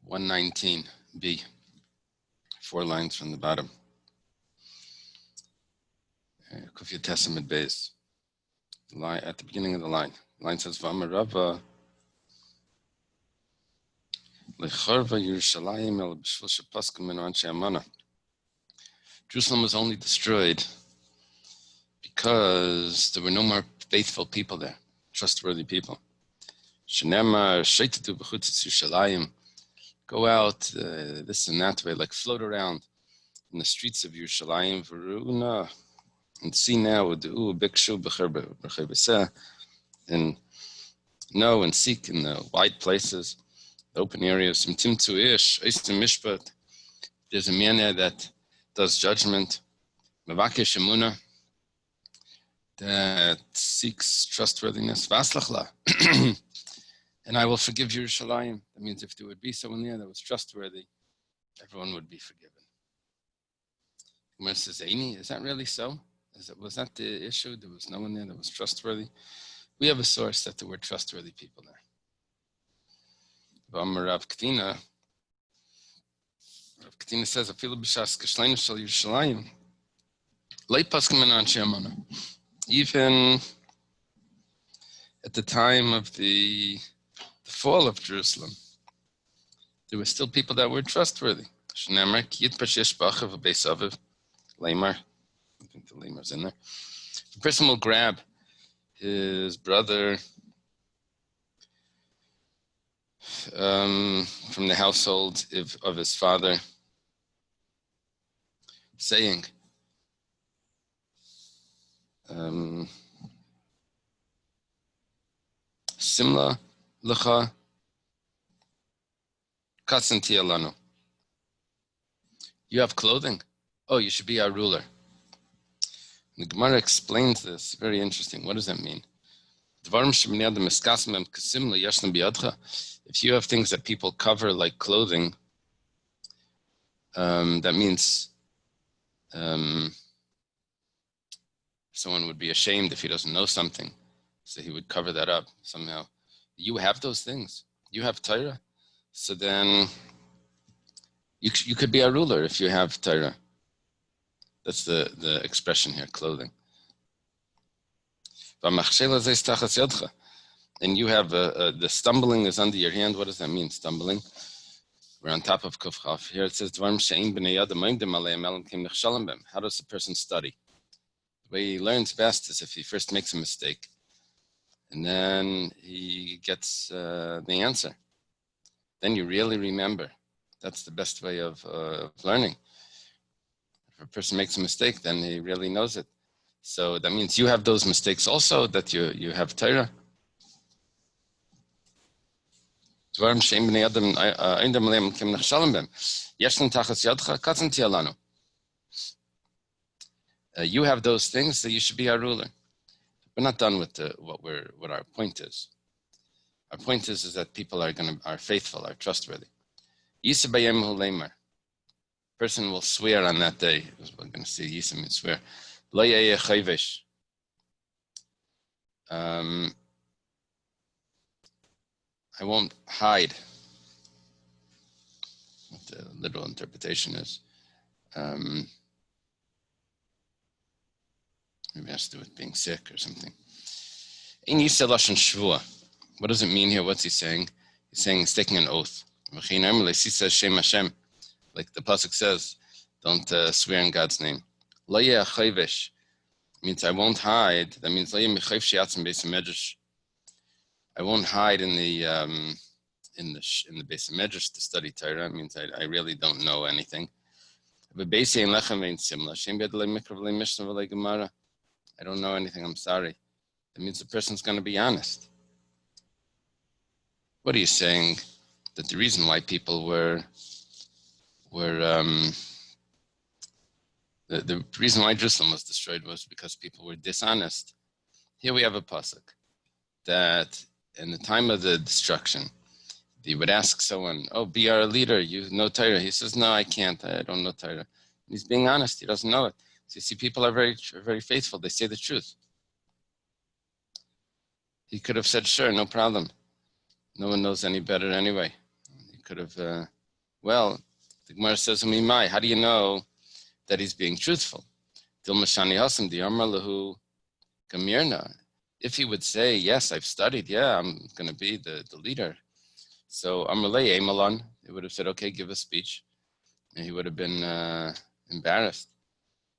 119b, 4 lines from the bottom. Kufya Testament base. Line at the beginning of the line. The line says, "V'amarava lecharva Yerushalayim el b'shvil shepaskim min anshe amana." Jerusalem was only destroyed because there were no more faithful people there, trustworthy people. Shenema sheitatu b'chutzes Yerushalayim. Go out this and that way, like float around in the streets of Yerushalayim, v'ru'una, and see now, and know and seek in the wide places, the open areas. There's a man there that does judgment, that seeks trustworthiness. And I will forgive Yerushalayim. That means if there would be someone there that was trustworthy, everyone would be forgiven. Gemara says, Eini, is that really so? Was that the issue? There was no one there that was trustworthy? We have a source that there were trustworthy people there. Rav Katina says, even at the time of the fall of Jerusalem, there were still people that were trustworthy. I think the lamer's in there. The person will grab his brother from the household of his father, saying, Simla Lecha Katsanti Alanu. You have clothing? Oh, you should be our ruler. The Gemara explains this. Very interesting. What does that mean? If you have things that people cover like clothing, that means someone would be ashamed if he doesn't know something, so he would cover that up somehow. You have those things. You have Torah. So then you could be a ruler if you have Torah. That's the expression here, clothing. And you have the stumbling is under your hand. What does that mean, stumbling? We're on top of Kuf Chaf. Here it says, how does a person study? The way he learns best is if he first makes a mistake, and then he gets the answer. Then you really remember. That's the best way of learning. If a person makes a mistake, then he really knows it. So that means you have those mistakes also, that you have Torah. You have those things, that you should be our ruler. We're not done with what our point is. Our point is that people are faithful, are trustworthy. Person will swear on that day. We're going to see Yisa means swear. I won't hide. What the literal interpretation is. Maybe it has to do with being sick or something. What does it mean here? What's he saying? He's saying he's taking an oath. Like the pasuk says, don't swear in God's name. Means I won't hide. That means I won't hide in the Beis Medrash to study Torah. It means I really don't know anything. I don't know anything. I'm sorry. That means the person's going to be honest. What are you saying? That the reason why people were the reason why Jerusalem was destroyed was because people were dishonest. Here we have a pasuk that in the time of the destruction, they would ask someone, "Oh, be our leader. You know Torah." He says, "No, I can't. I don't know Torah." And he's being honest. He doesn't know it. So you see, people are very, very faithful. They say the truth. He could have said, "Sure, no problem. No one knows any better anyway." He could have Well, the Gemara says, how do you know that he's being truthful? If he would say, yes, I've studied, yeah, I'm going to be the leader. So Amalei Emalon, he would have said, okay, give a speech. And he would have been embarrassed.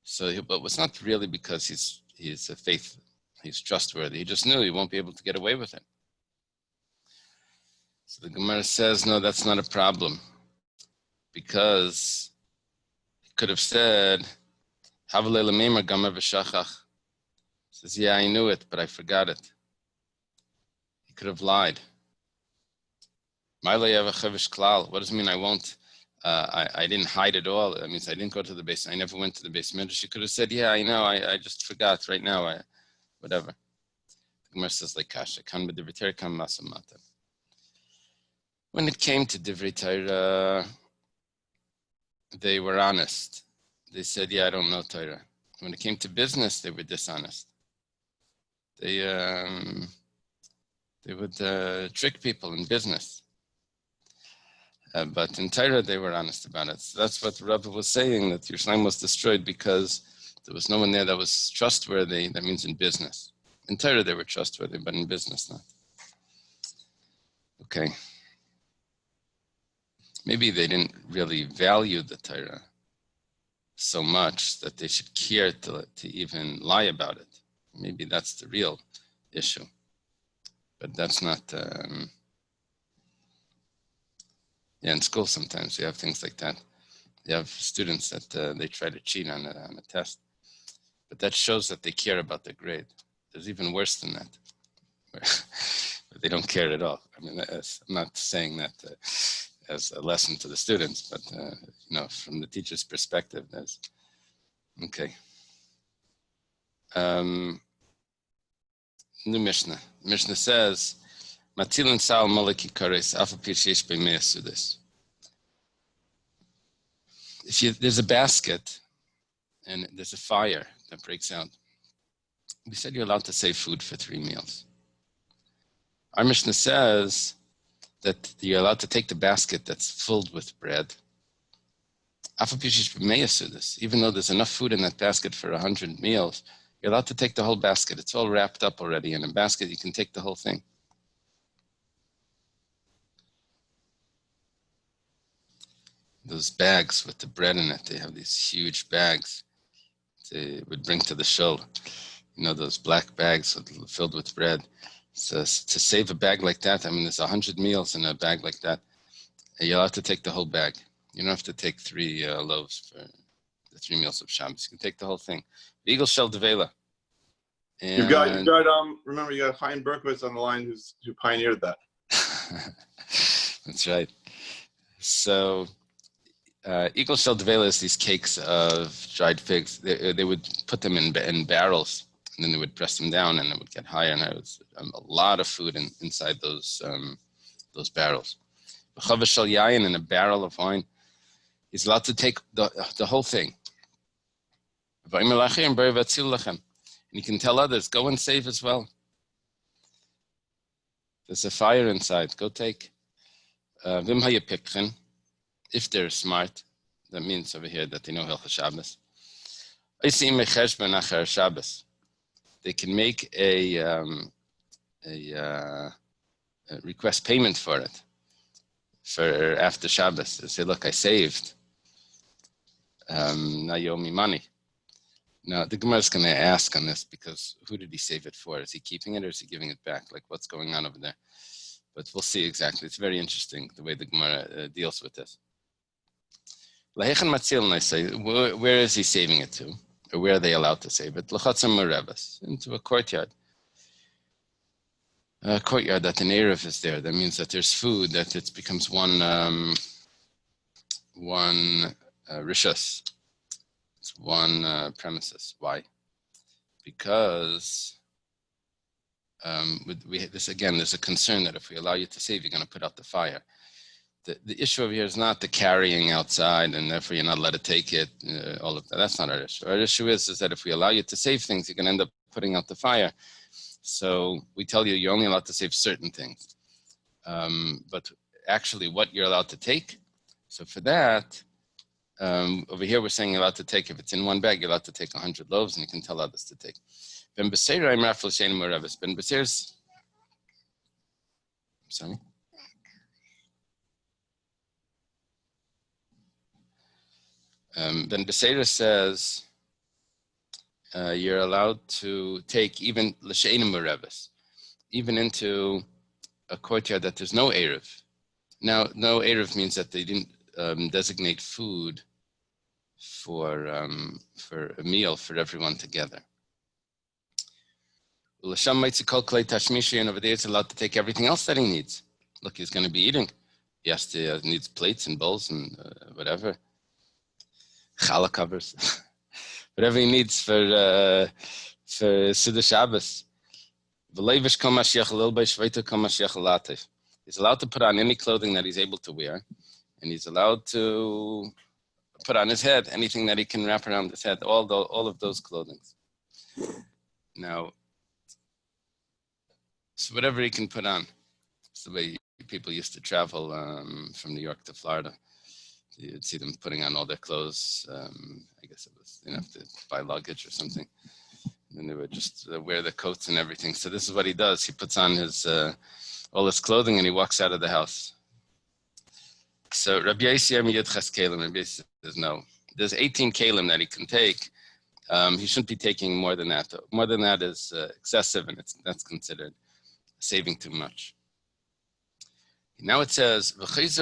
So, but it's not really because he's a faith, he's trustworthy. He just knew he won't be able to get away with it. So the Gemara says, no, that's not a problem. Because he could have said, says, yeah, I knew it, but I forgot it. He could have lied. What does it mean I won't? I didn't hide it all. That means I didn't go to the base. I never went to the base midrash. She could have said, yeah, I know. I just forgot right now. Whatever. The Gemara says like kasha. When it came to Divrei Torah, they were honest. They said, yeah, I don't know Torah. When it came to business, they were dishonest. They would trick people in business. But in Torah, they were honest about it. So that's what the Rebbe was saying, that Yerushalayim was destroyed because there was no one there that was trustworthy. That means in business. In Torah, they were trustworthy, but in business, not. Okay. Maybe they didn't really value the Torah so much that they should care to even lie about it. Maybe that's the real issue. But that's not... in school sometimes you have things like that. You have students that they try to cheat on a test. But that shows that they care about their grade. There's even worse than that. But they don't care at all. I mean, I'm not saying that as a lesson to the students, but from the teacher's perspective, there's okay. New Mishnah. Mishnah says, "Matilin sal maliki kares afapichesh b'measudes." If there's a basket and there's a fire that breaks out, we said you're allowed to save food for 3 meals. Our Mishnah says that you're allowed to take the basket that's filled with bread, even though there's enough food in that basket for 100 meals, you're allowed to take the whole basket. It's all wrapped up already in a basket. You can take the whole thing. Those bags with the bread in it, they have these huge bags they would bring to the shul. Those black bags filled with bread. So to save a bag like that, I mean, there's 100 meals in a bag like that. You'll have to take the whole bag. You don't have to take 3 loaves for the 3 meals of Shabbos. You can take the whole thing. Eagle shel devela. You've got. Remember, you got Chaim Berkowitz on the line who pioneered that. That's right. So, Eagle shel devela is these cakes of dried figs. They would put them in barrels. And then they would press them down, and it would get higher. And there was a lot of food inside those barrels. Chavis shel yayin, in a barrel of wine, he's allowed to take the whole thing. And he can tell others, go and save as well. There's a fire inside. Go take. If they're smart, that means over here that they know Hilchos Shabbos. They can make a request payment for it for after Shabbos. They say, look, I saved. Now you owe me money. Now, the Gemara is going to ask on this because who did he save it for? Is he keeping it or is he giving it back? Like, what's going on over there? But we'll see exactly. It's very interesting the way the Gemara deals with this. Lahechan matzil, and I say, where is he saving it to? Or where are they allowed to save it? Into a courtyard. A courtyard that an Erev is there. That means that there's food, that it becomes one rishus. It's one premises. Why? Because there's a concern that if we allow you to save, you're going to put out the fire. The issue over here is not the carrying outside and therefore you're not allowed to take it, all of that. That's not our issue. Our issue is that if we allow you to save things, you're going to end up putting out the fire. So we tell you you're only allowed to save certain things. But actually what you're allowed to take, So for that, over here we're saying you're allowed to take, if it's in one bag, you're allowed to take 100 loaves, and you can tell others to take. Ben Beseir, I'm Rafal Shein Morevis. Ben Beseir's, sorry. Ben Beseir says you're allowed to take even L'Shein Morevis, even into a courtyard that there's no Erev. Now, no Erev means that they didn't designate food for a meal for everyone together. And over there, it's allowed to take everything else that he needs. Look, he's going to be eating. He needs plates and bowls and whatever. Challah covers. Whatever he needs for Siddur Shabbos. He's allowed to put on any clothing that he's able to wear, and he's allowed to put on his head anything that he can wrap around his head, all of those clothing. Now, so whatever he can put on. It's the way people used to travel from New York to Florida. You'd see them putting on all their clothes. I guess it was, to buy luggage or something. And then they would just wear the coats and everything. So this is what he does. He puts on his all his clothing and he walks out of the house. So Rabbi Yossi says no. There's 18 kalim that he can take. He shouldn't be taking more than that. More than that is excessive, and that's considered saving too much. Now it says, he's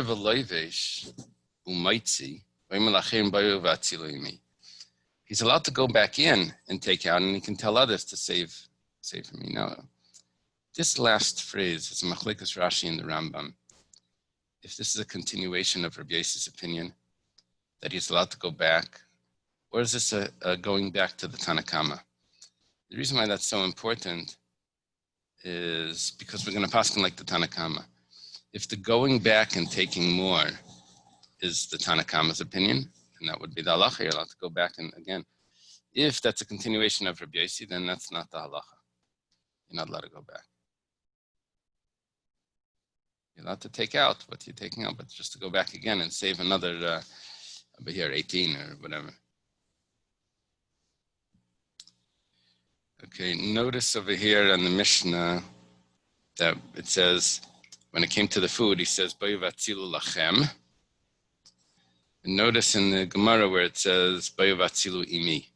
allowed to go back in and take out, and he can tell others to save for me. Now, this last phrase is Machlekes Rashi and the Rambam. If this is a continuation of Rabbi Yossi's opinion, that he's allowed to go back, or is this a going back to the Tanakama? The reason why that's so important is because we're going to pass him like the Tanakama. If the going back and taking more is the Tanakama's opinion, and that would be the halacha, you're allowed to go back and again. If that's a continuation of Rabbi Yossi, then that's not the halacha. You're not allowed to go back. You're allowed to take out what you're taking out, but just to go back again and save another, over here, 18 or whatever. Okay, notice over here on the Mishnah that it says, when it came to the food, he says, Bayu vatzilu lachem. And notice in the Gemara where it says, Bayu vatzilu imi.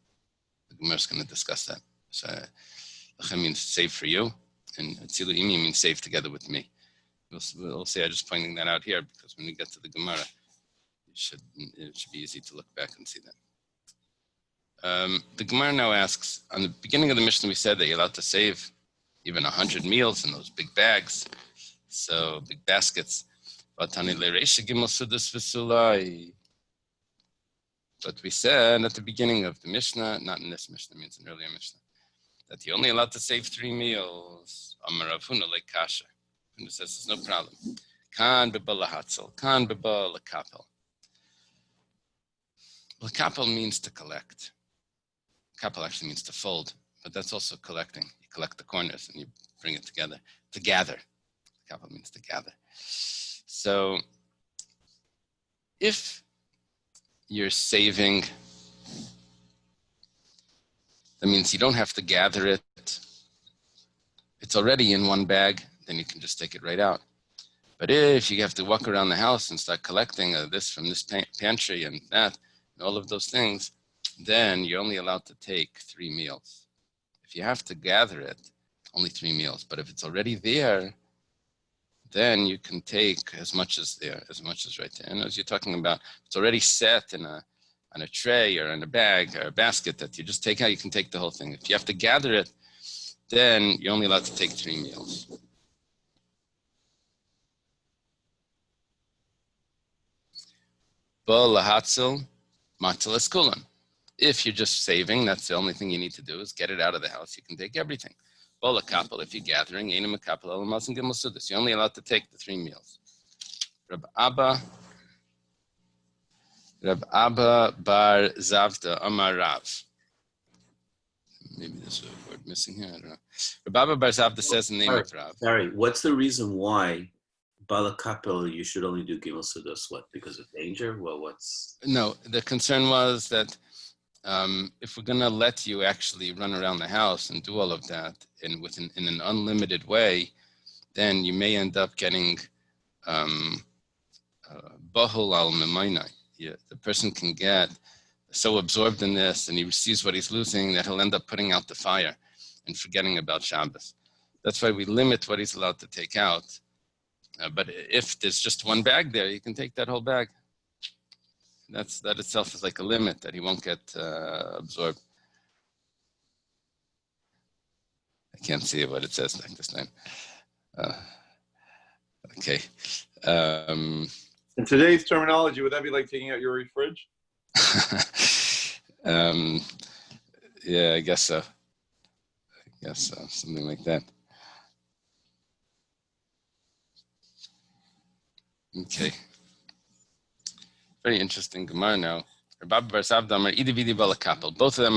The Gemara is going to discuss that. So, lachem means save for you, and vatzilu imi means save together with me. We'll see, I'm just pointing that out here, because when we get to the Gemara, it should be easy to look back and see that. The Gemara now asks, on the beginning of the Mishnah, we said that you're allowed to save even 100 meals in those big bags, so big baskets. But we said at the beginning of the Mishnah, not in this Mishnah, it means an earlier Mishnah, that you're only allowed to save 3 meals. Amar Rav Huna like kasha. And it says there's no problem. Kan beba lahatzel, kan beba lakapel. Lakapel means to collect. Kapel actually means to fold, but that's also collecting. You collect the corners and you bring it together. To gather. Kapel means to gather. So if you're saving, that means you don't have to gather it. It's already in one bag, then you can just take it right out. But if you have to walk around the house and start collecting this from this pantry and that, and all of those things, then you're only allowed to take 3 meals. If you have to gather it, only 3 meals. But if it's already there, then you can take as much as right there. And as you're talking about, it's already set in on a tray or in a bag or a basket that you just take out, you can take the whole thing. If you have to gather it, then you're only allowed to take 3 meals. If you're just saving, that's the only thing you need to do is get it out of the house. You can take everything. If you're gathering, you're only allowed to take the 3 meals. Rab Abba bar Zavda Amar Rav. Maybe there's a word missing here. I don't know. Rab Abba bar Zavda says the name of Rav. Sorry, what's the reason why Balakapel, you should only do Gimel Sudos. What? Because of danger? Well, what's... No, the concern was that if we're going to let you actually run around the house and do all of that in an unlimited way, then you may end up getting bahul al memainai. The person can get so absorbed in this and he sees what he's losing that he'll end up putting out the fire and forgetting about Shabbos. That's why we limit what he's allowed to take out. But if there's just one bag there, you can take that whole bag. That itself is like a limit that he won't get absorbed. I can't see what it says like this time. Okay. In today's terminology, would that be like taking out your fridge? Yeah, I guess so. Something like that. Okay. Very interesting Gemara now. Both of them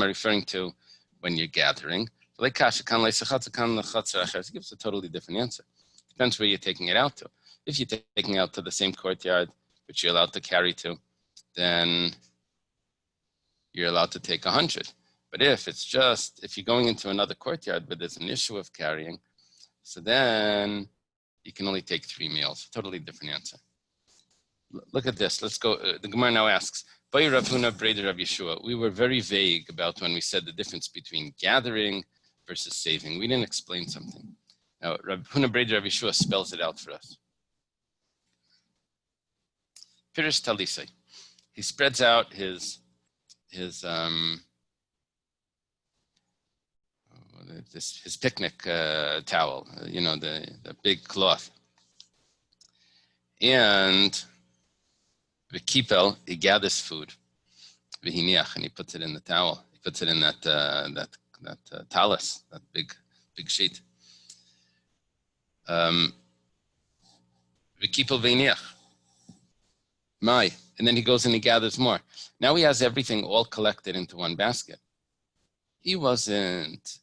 are referring to when you're gathering. He gives a totally different answer. Depends where you're taking it out to. If you're taking it out to the same courtyard, which you're allowed to carry to, then you're allowed to take 100. But if you're going into another courtyard, but there's an issue of carrying, so then you can only take 3 meals. Totally different answer. Look at this. Let's go. The Gemara now asks, Bay Rav Huna Breder Rav Yeshua. We were very vague about when we said the difference between gathering versus saving. We didn't explain something. Now, Rav Huna Breder Rav Yeshua spells it out for us. Pirish Talisei. He spreads out his picnic towel, the big cloth. And the kipel, he gathers food, and he puts it in the towel. He puts it in that talis, that big sheet. The kipel v'iniach. Mai, and then he goes and he gathers more. Now he has everything all collected into one basket. He wasn't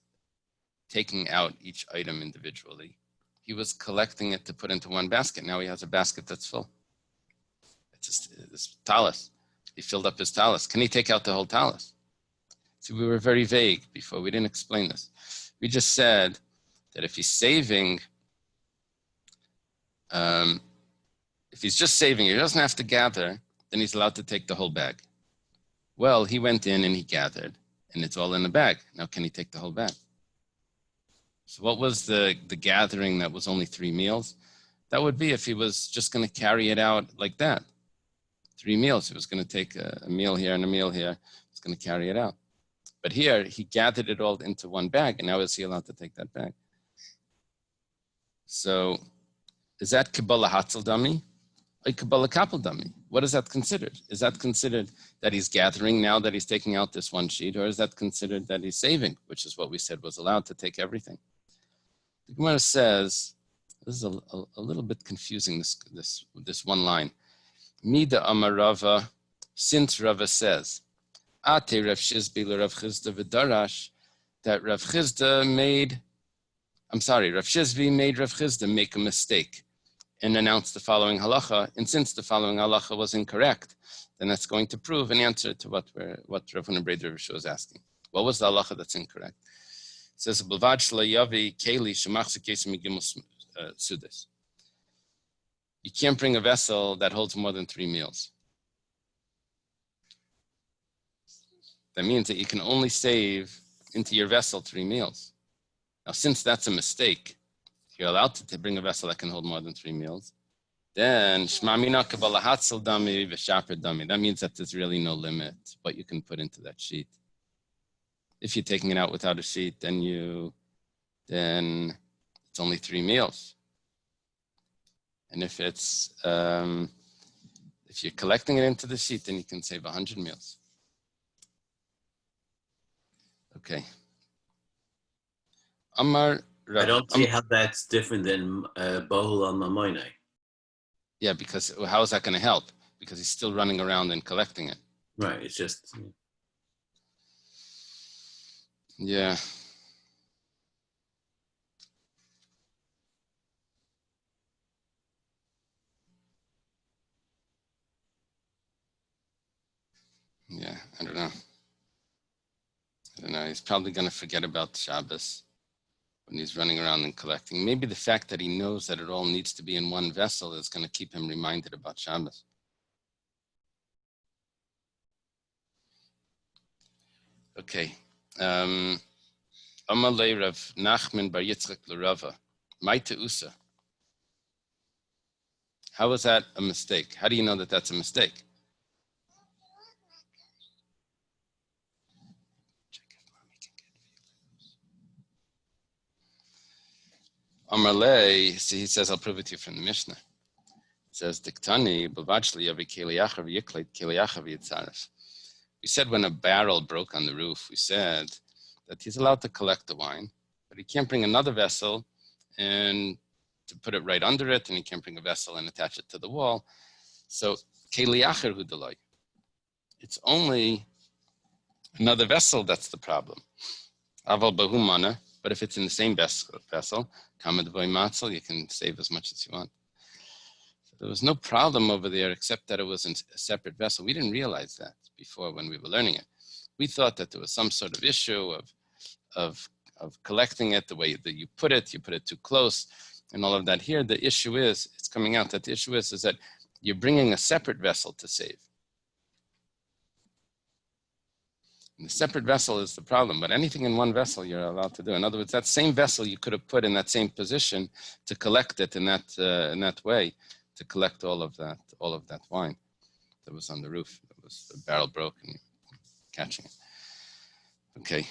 taking out each item individually. He was collecting it to put into one basket. Now he has a basket that's full. It's this talis. He filled up his talis. Can he take out the whole talis? See, we were very vague before. We didn't explain this. We just said that if he's saving, if he's just saving, he doesn't have to gather, then he's allowed to take the whole bag. Well, he went in and he gathered, and it's all in the bag. Now, can he take the whole bag? So what was the gathering that was only 3 meals? That would be if he was just going to carry it out like that. 3 meals. He was going to take a meal here and a meal here. He's going to carry it out. But here, he gathered it all into one bag, and now is he allowed to take that bag? So, is that Kabbalah Hatzel Dami? Or Kabbalah Kapel Dami? What is that considered? Is that considered that he's gathering now that he's taking out this one sheet, or is that considered that he's saving, which is what we said was allowed to take everything? The Gemara says, this is a little bit confusing, this one line. Mida Amarava, since Rava says, Ate Rav Shizbi Rav Chizda v'darash, that Rav Chizda made Rav Chizda make a mistake and announce the following halacha. And since the following halacha was incorrect, then that's going to prove an answer to what Rav Huna Breder Rav Yeshua is asking. What was the halacha that's incorrect? It says, "B'lvad shelayavi keli shemachzikes migimos sudas." You can't bring a vessel that holds more than 3 meals. That means that you can only save into your vessel 3 meals. Now, since that's a mistake, you're allowed to bring a vessel that can hold more than 3 meals, then shmamina kabbalah hatzel dami v'shaper dami. That means that there's really no limit what you can put into that sheet. If you're taking it out without a sheet, then it's only 3 meals. And if you're collecting it into the sheet, then you can save 100 meals. Okay. Amar. I don't see how that's different than Bohul al Mamoine. Yeah, because how is that going to help? Because he's still running around and collecting it. Right, it's just... Yeah. Yeah, I don't know. He's probably going to forget about Shabbos when he's running around and collecting. Maybe the fact that he knows that it all needs to be in one vessel is going to keep him reminded about Shabbos. Okay. Amalei Rav Nachman Bar Yitzchak L'Rava. Maite Usa. How is that a mistake? How do you know that that's a mistake? Amalei, see, he says, I'll prove it to you from the Mishnah. It says, Diktani, Bavachli, Yavi Keliachav, Yiklet, Keliachav, Yitzaref. We said when a barrel broke on the roof, we said that he's allowed to collect the wine, but he can't bring another vessel and to put it right under it, and he can't bring a vessel and attach it to the wall. So, Keliacher Hudaloi. It's only another vessel that's the problem. Aval Bahumana, but if it's in the same vessel, Kamad Boy Matzel, you can save as much as you want. So there was no problem over there except that it was in a separate vessel. We didn't realize that before when we were learning it. We thought that there was some sort of issue of collecting it the way that you put it too close, and all of that. Here, the issue is, it's coming out that the issue is that you're bringing a separate vessel to save. And the separate vessel is the problem, but anything in one vessel you're allowed to do. In other words, that same vessel you could have put in that same position to collect it in that way, to collect all of that wine that was on the roof. That was the barrel broke and catching it. Okay.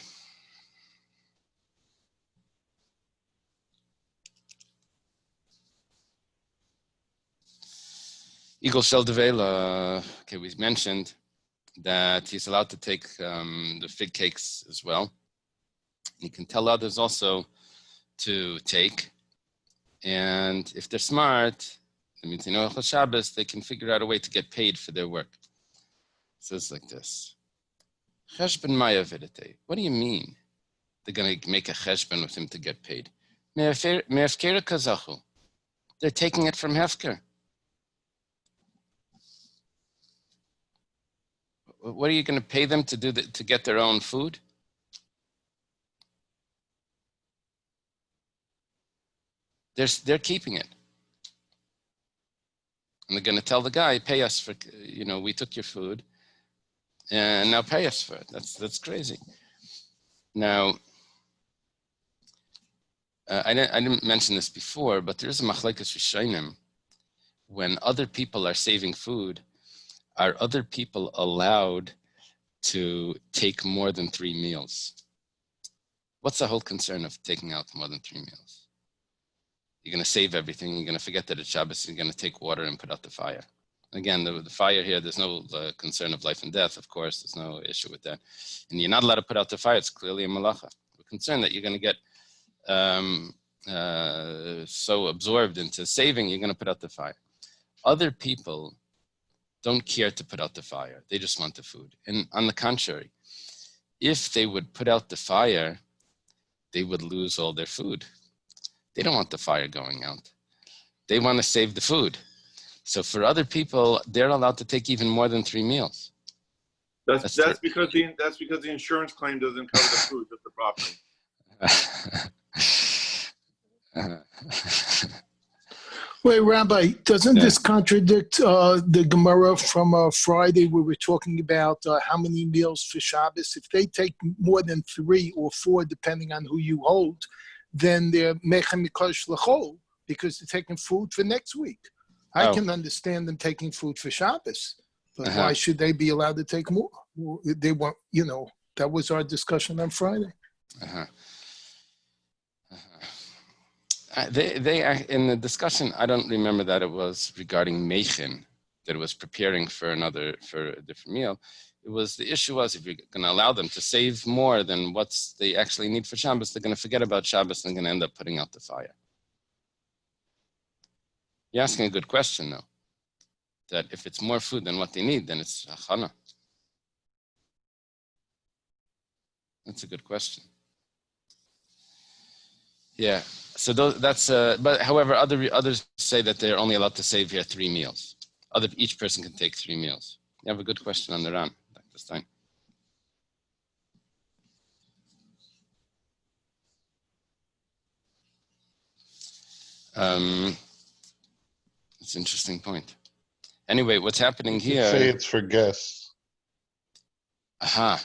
Eagle Shel Devela, okay, we mentioned that he's allowed to take the fig cakes as well. He can tell others also to take. And if they're smart, that means they know Shabbos, they can figure out a way to get paid for their work. It says like this. Cheshben Maya Videte. What do you mean? They're going to make a cheshben with him to get paid. Me'efkera kazachu. They're taking it from Hefker. What are you going to pay them to do to get their own food? They're keeping it. And they're going to tell the guy, pay us for, we took your food and now pay us for it. That's crazy. Now, I didn't mention this before, but there's a machlekes rishonim. When other people are saving food, are other people allowed to take more than 3 meals? What's the whole concern of taking out more than 3 meals? You're going to save everything. You're going to forget that it's Shabbos. You're going to take water and put out the fire. Again, the fire here, there's no concern of life and death, of course. There's no issue with that. And you're not allowed to put out the fire. It's clearly a malacha. We're concerned that you're going to get so absorbed into saving, you're going to put out the fire. Other people don't care to put out the fire. They just want the food. And on the contrary, if they would put out the fire, they would lose all their food. They don't want the fire going out. They want to save the food. So for other people, they're allowed to take even more than 3 meals. That's because the insurance claim doesn't cover the food, just the property. Wait, Rabbi, doesn't this contradict the Gemara from Friday where we're talking about how many meals for Shabbos? If they take more than 3 or 4, depending on who you hold, then they're mechem mikosh l'chol because they're taking food for next week. I can understand them taking food for Shabbos, but why should they be allowed to take more? They want, that was our discussion on Friday. They in the discussion, I don't remember that it was regarding meichin, that it was preparing for a different meal. It was, the issue was, if you're going to allow them to save more than what they actually need for Shabbos, they're going to forget about Shabbos and they're going to end up putting out the fire. You're asking a good question, though. That if it's more food than what they need, then it's hachana. That's a good question. Yeah. So that's. But however, others say that they're only allowed to save here 3 meals. Each person can take 3 meals. You have a good question on the Ran. Shabbos time. It's an interesting point. Anyway, what's happening here? Say it's for guests. And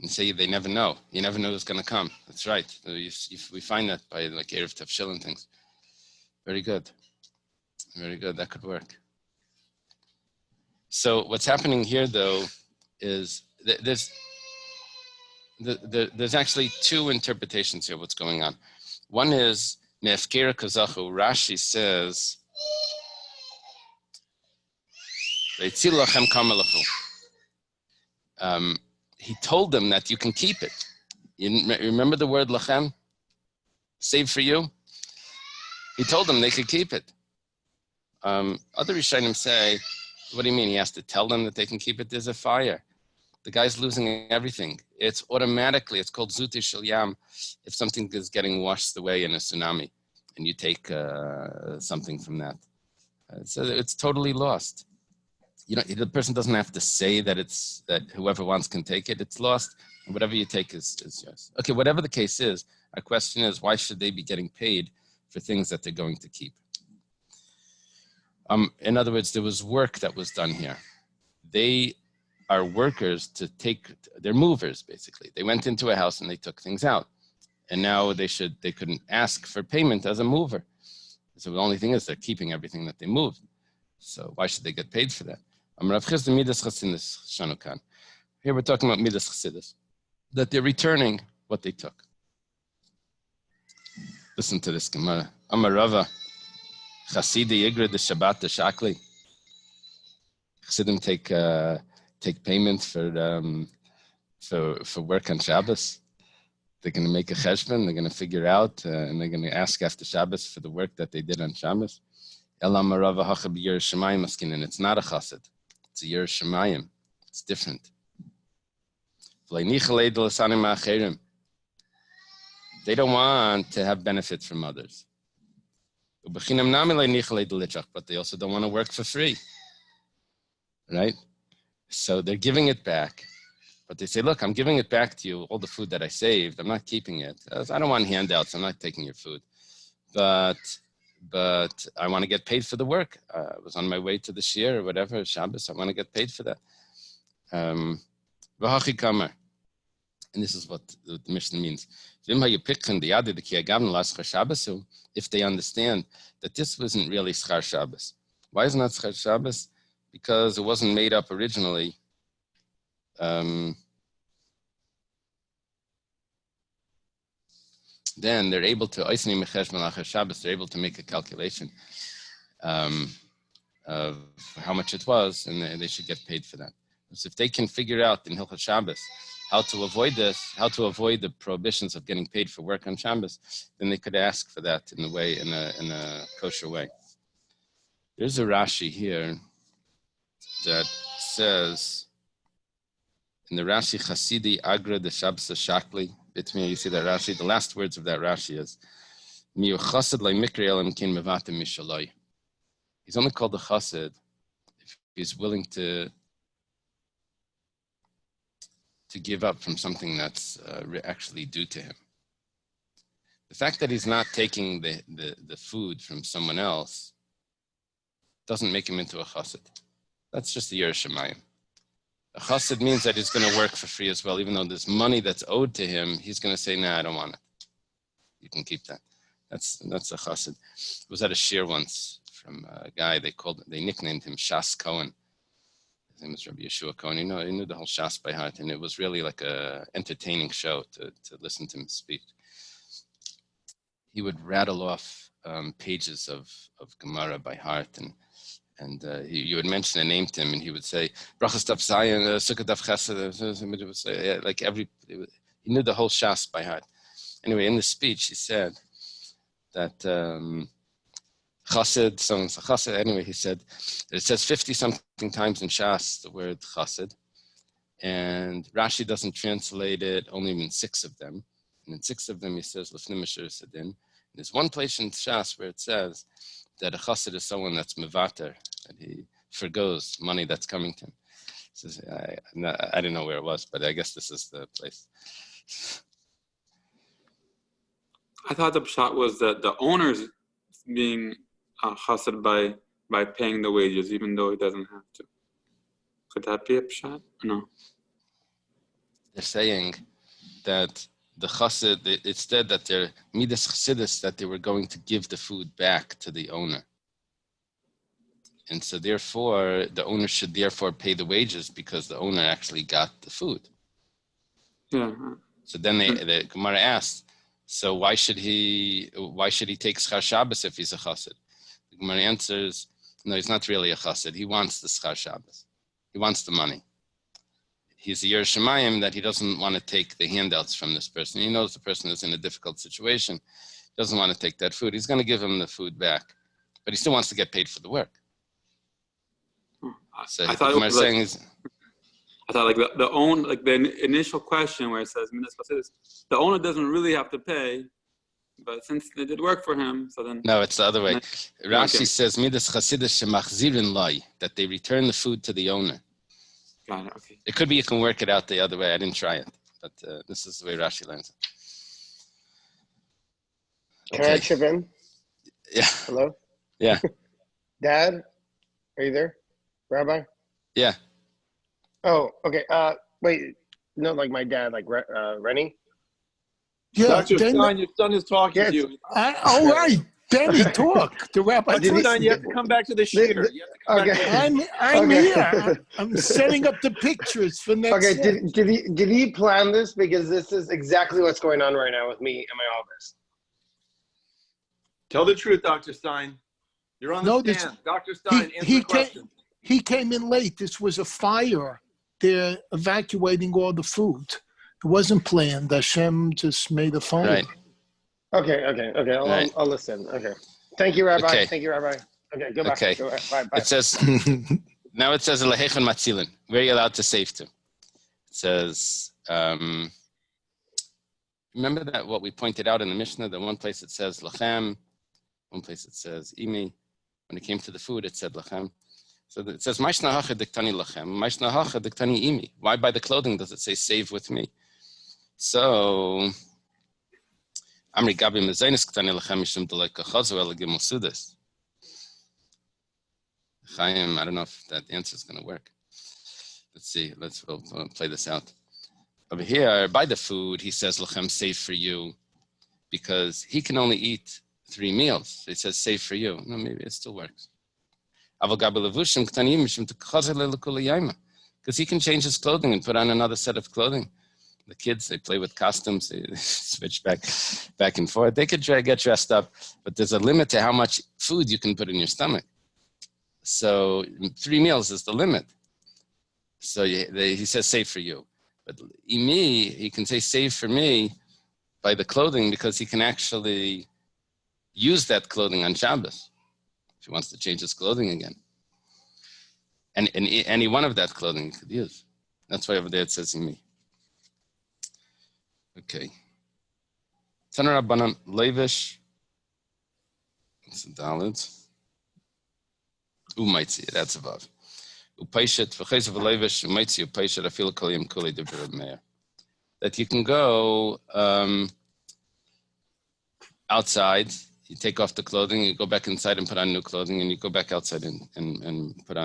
say they never know. You never know who's going to come. That's right. We find that by like Erev Tavshil and things. Very good. Very good. That could work. So what's happening here, though, is there's actually two interpretations here. What's going on? One is Nefkera Kazachu. Rashi says, he told them that you can keep it. You remember the word lachem? Save for you? He told them they could keep it. Other Rishonim say, what do you mean? He has to tell them that they can keep it? There's a fire. The guy's losing everything. It's automatically, it's called Zuti Shel Yam. If something is getting washed away in a tsunami and you take something from that. So it's totally lost. The person doesn't have to say that whoever wants can take it. It's lost, and whatever you take is yours. Okay, whatever the case is, our question is, why should they be getting paid for things that they're going to keep? In other words, there was work that was done here. They are workers they're movers, basically. They went into a house and they took things out. And now they couldn't ask for payment as a mover. So the only thing is they're keeping everything that they moved. So why should they get paid for that? Here we're talking about Midas Chassidus, that they're returning what they took. Listen to this Gemara. Amarava, Chasidi Yigra de Shabbat de Shakli. Chassidim take payment for work on Shabbos. They're going to make a cheshbon. They're going to figure out, and they're going to ask after Shabbos for the work that they did on Shabbos. Elam Amarava Hacha b'Yer Shemayim Askin, and it's not a chassid. It's a Yer Shemayim. It's different. They don't want to have benefit from others. But they also don't want to work for free. Right? So they're giving it back. But they say, look, I'm giving it back to you, all the food that I saved. I'm not keeping it. I don't want handouts. I'm not taking your food. But I want to get paid for the work. I was on my way to the shir or whatever, Shabbos. I want to get paid for that. And this is what the Mishnah means. If they understand that this wasn't really Schar Shabbos. Why isn't that Schar Shabbos? Because it wasn't made up originally. Then they're able to, they're able to make a calculation of how much it was, and they should get paid for that. So if they can figure out in Hilchot Shabbos how to avoid this, how to avoid the prohibitions of getting paid for work on Shabbos, then they could ask for that in a kosher way. There's a Rashi here that says, in the Rashi Chasidi Agra de Shabbos Shakli, between you see that Rashi, the last words of that Rashi is, he's only called a chassid if he's willing to give up from something that's actually due to him. The fact that he's not taking the food from someone else doesn't make him into a chassid. That's just the Yer Shemayim. A chassid means that he's going to work for free as well, even though there's money that's owed to him. He's going to say, "Nah, I don't want it. You can keep that." That's a chassid. I was at a shir once from a guy they nicknamed him Shas Cohen. His name was Rabbi Yeshua Cohen. He knew the whole Shas by heart, and it was really like a entertaining show to listen to him speak. He would rattle off pages of Gemara by heart, and you would mention a name to him, and he would say, Brachas Daf Zayin, Sukkah Daf Chesed, he knew the whole Shas by heart. Anyway, in the speech, he said that Chassid, anyway, he said that it says 50-something times in Shas, the word Chassid, and Rashi doesn't translate it, only in 6 of them. And in 6 of them, he says, Lefnim Asher Sedin. There's one place in Shas where it says that a chassid is someone that's mevater, that he forgoes money that's coming to him. Says, I didn't know where it was, but I guess this is the place. I thought the pshat was that the owner's being chassid by paying the wages, even though he doesn't have to. Could that be a pshat? No. They're saying that the chassid, instead that they're midas chassidus, that they were going to give the food back to the owner. And so therefore, the owner should therefore pay the wages because the owner actually got the food. Yeah. So then the Gemara asked, so why should he take Schar Shabbos if he's a chassid? The Gemara answers, no, he's not really a chassid. He wants the Schar Shabbos. He wants the money. He's a Yer Shemayim that he doesn't want to take the handouts from this person. He knows the person is in a difficult situation. He doesn't want to take that food. He's going to give him the food back, but he still wants to get paid for the work. So I thought the initial question where it says the owner doesn't really have to pay, but since they did work for him, so then no, it's the other way. Rashi says midas chasidus shemachzirin lai, that they return the food to the owner. Got it. Okay. It could be you can work it out the other way. I didn't try it, but this is the way Rashi learns it. Can I chip in? Yeah. Hello? Yeah. Dad, are you there? Rabbi? Yeah. Oh, okay. Wait, no, like my dad, like Rennie? Yeah, Dr. then, Stein, your son is talking to you. all right. Benny, talk. The rabbi. Dr. Stein, you have to come back to the shooter. You have to come back to I'm here. I'm setting up the pictures for next. Okay, did he plan this? Because this is exactly what's going on right now with me in my office. Tell the truth, Dr. Stein. You're on the stand. Dr. Stein, answer the question. He came in late. This was a fire. They're evacuating all the food. It wasn't planned. Hashem just made a fire. Right. Okay. I'll listen. Okay. Thank you, Rabbi. Okay. Thank you, Rabbi. Okay, goodbye. Okay. Bye. It says, now it says, Elehechan matzilin. Where are you allowed to save to? It says, remember that what we pointed out in the Mishnah, the one place it says lachem, one place it says imi. When it came to the food, it said lachem. So it says, Maishna hacha diktani lachem, Maishna hacha diktani imi. Why by the clothing does it say save with me? So, Amri gabi mezainis ktani lachem mishum delay kachazu el gimel sudas. Chaim, I don't know if that answer is going to work. Let's see. We'll play this out. Over here, by the food, he says lachem save for you, because he can only eat 3 meals. It says save for you. No, maybe it still works. Because he can change his clothing and put on another set of clothing. The kids, they play with costumes, they switch back and forth. They could get dressed up, but there's a limit to how much food you can put in your stomach. So 3 meals is the limit. So he says save for you. But imi, he can say save for me by the clothing, because he can actually use that clothing on Shabbos if he wants to change his clothing again. And any one of that clothing he could use. That's why over there it says imi. Okay. Tanar Rabbanan Levish. It's a Dalit. Umaitzi, that's above. Upaishet v'chesav levish umaitzi upaishet afil kol yom kuli d'birad meir. That you can go outside, you take off the clothing, you go back inside and put on new clothing, and you go back outside and put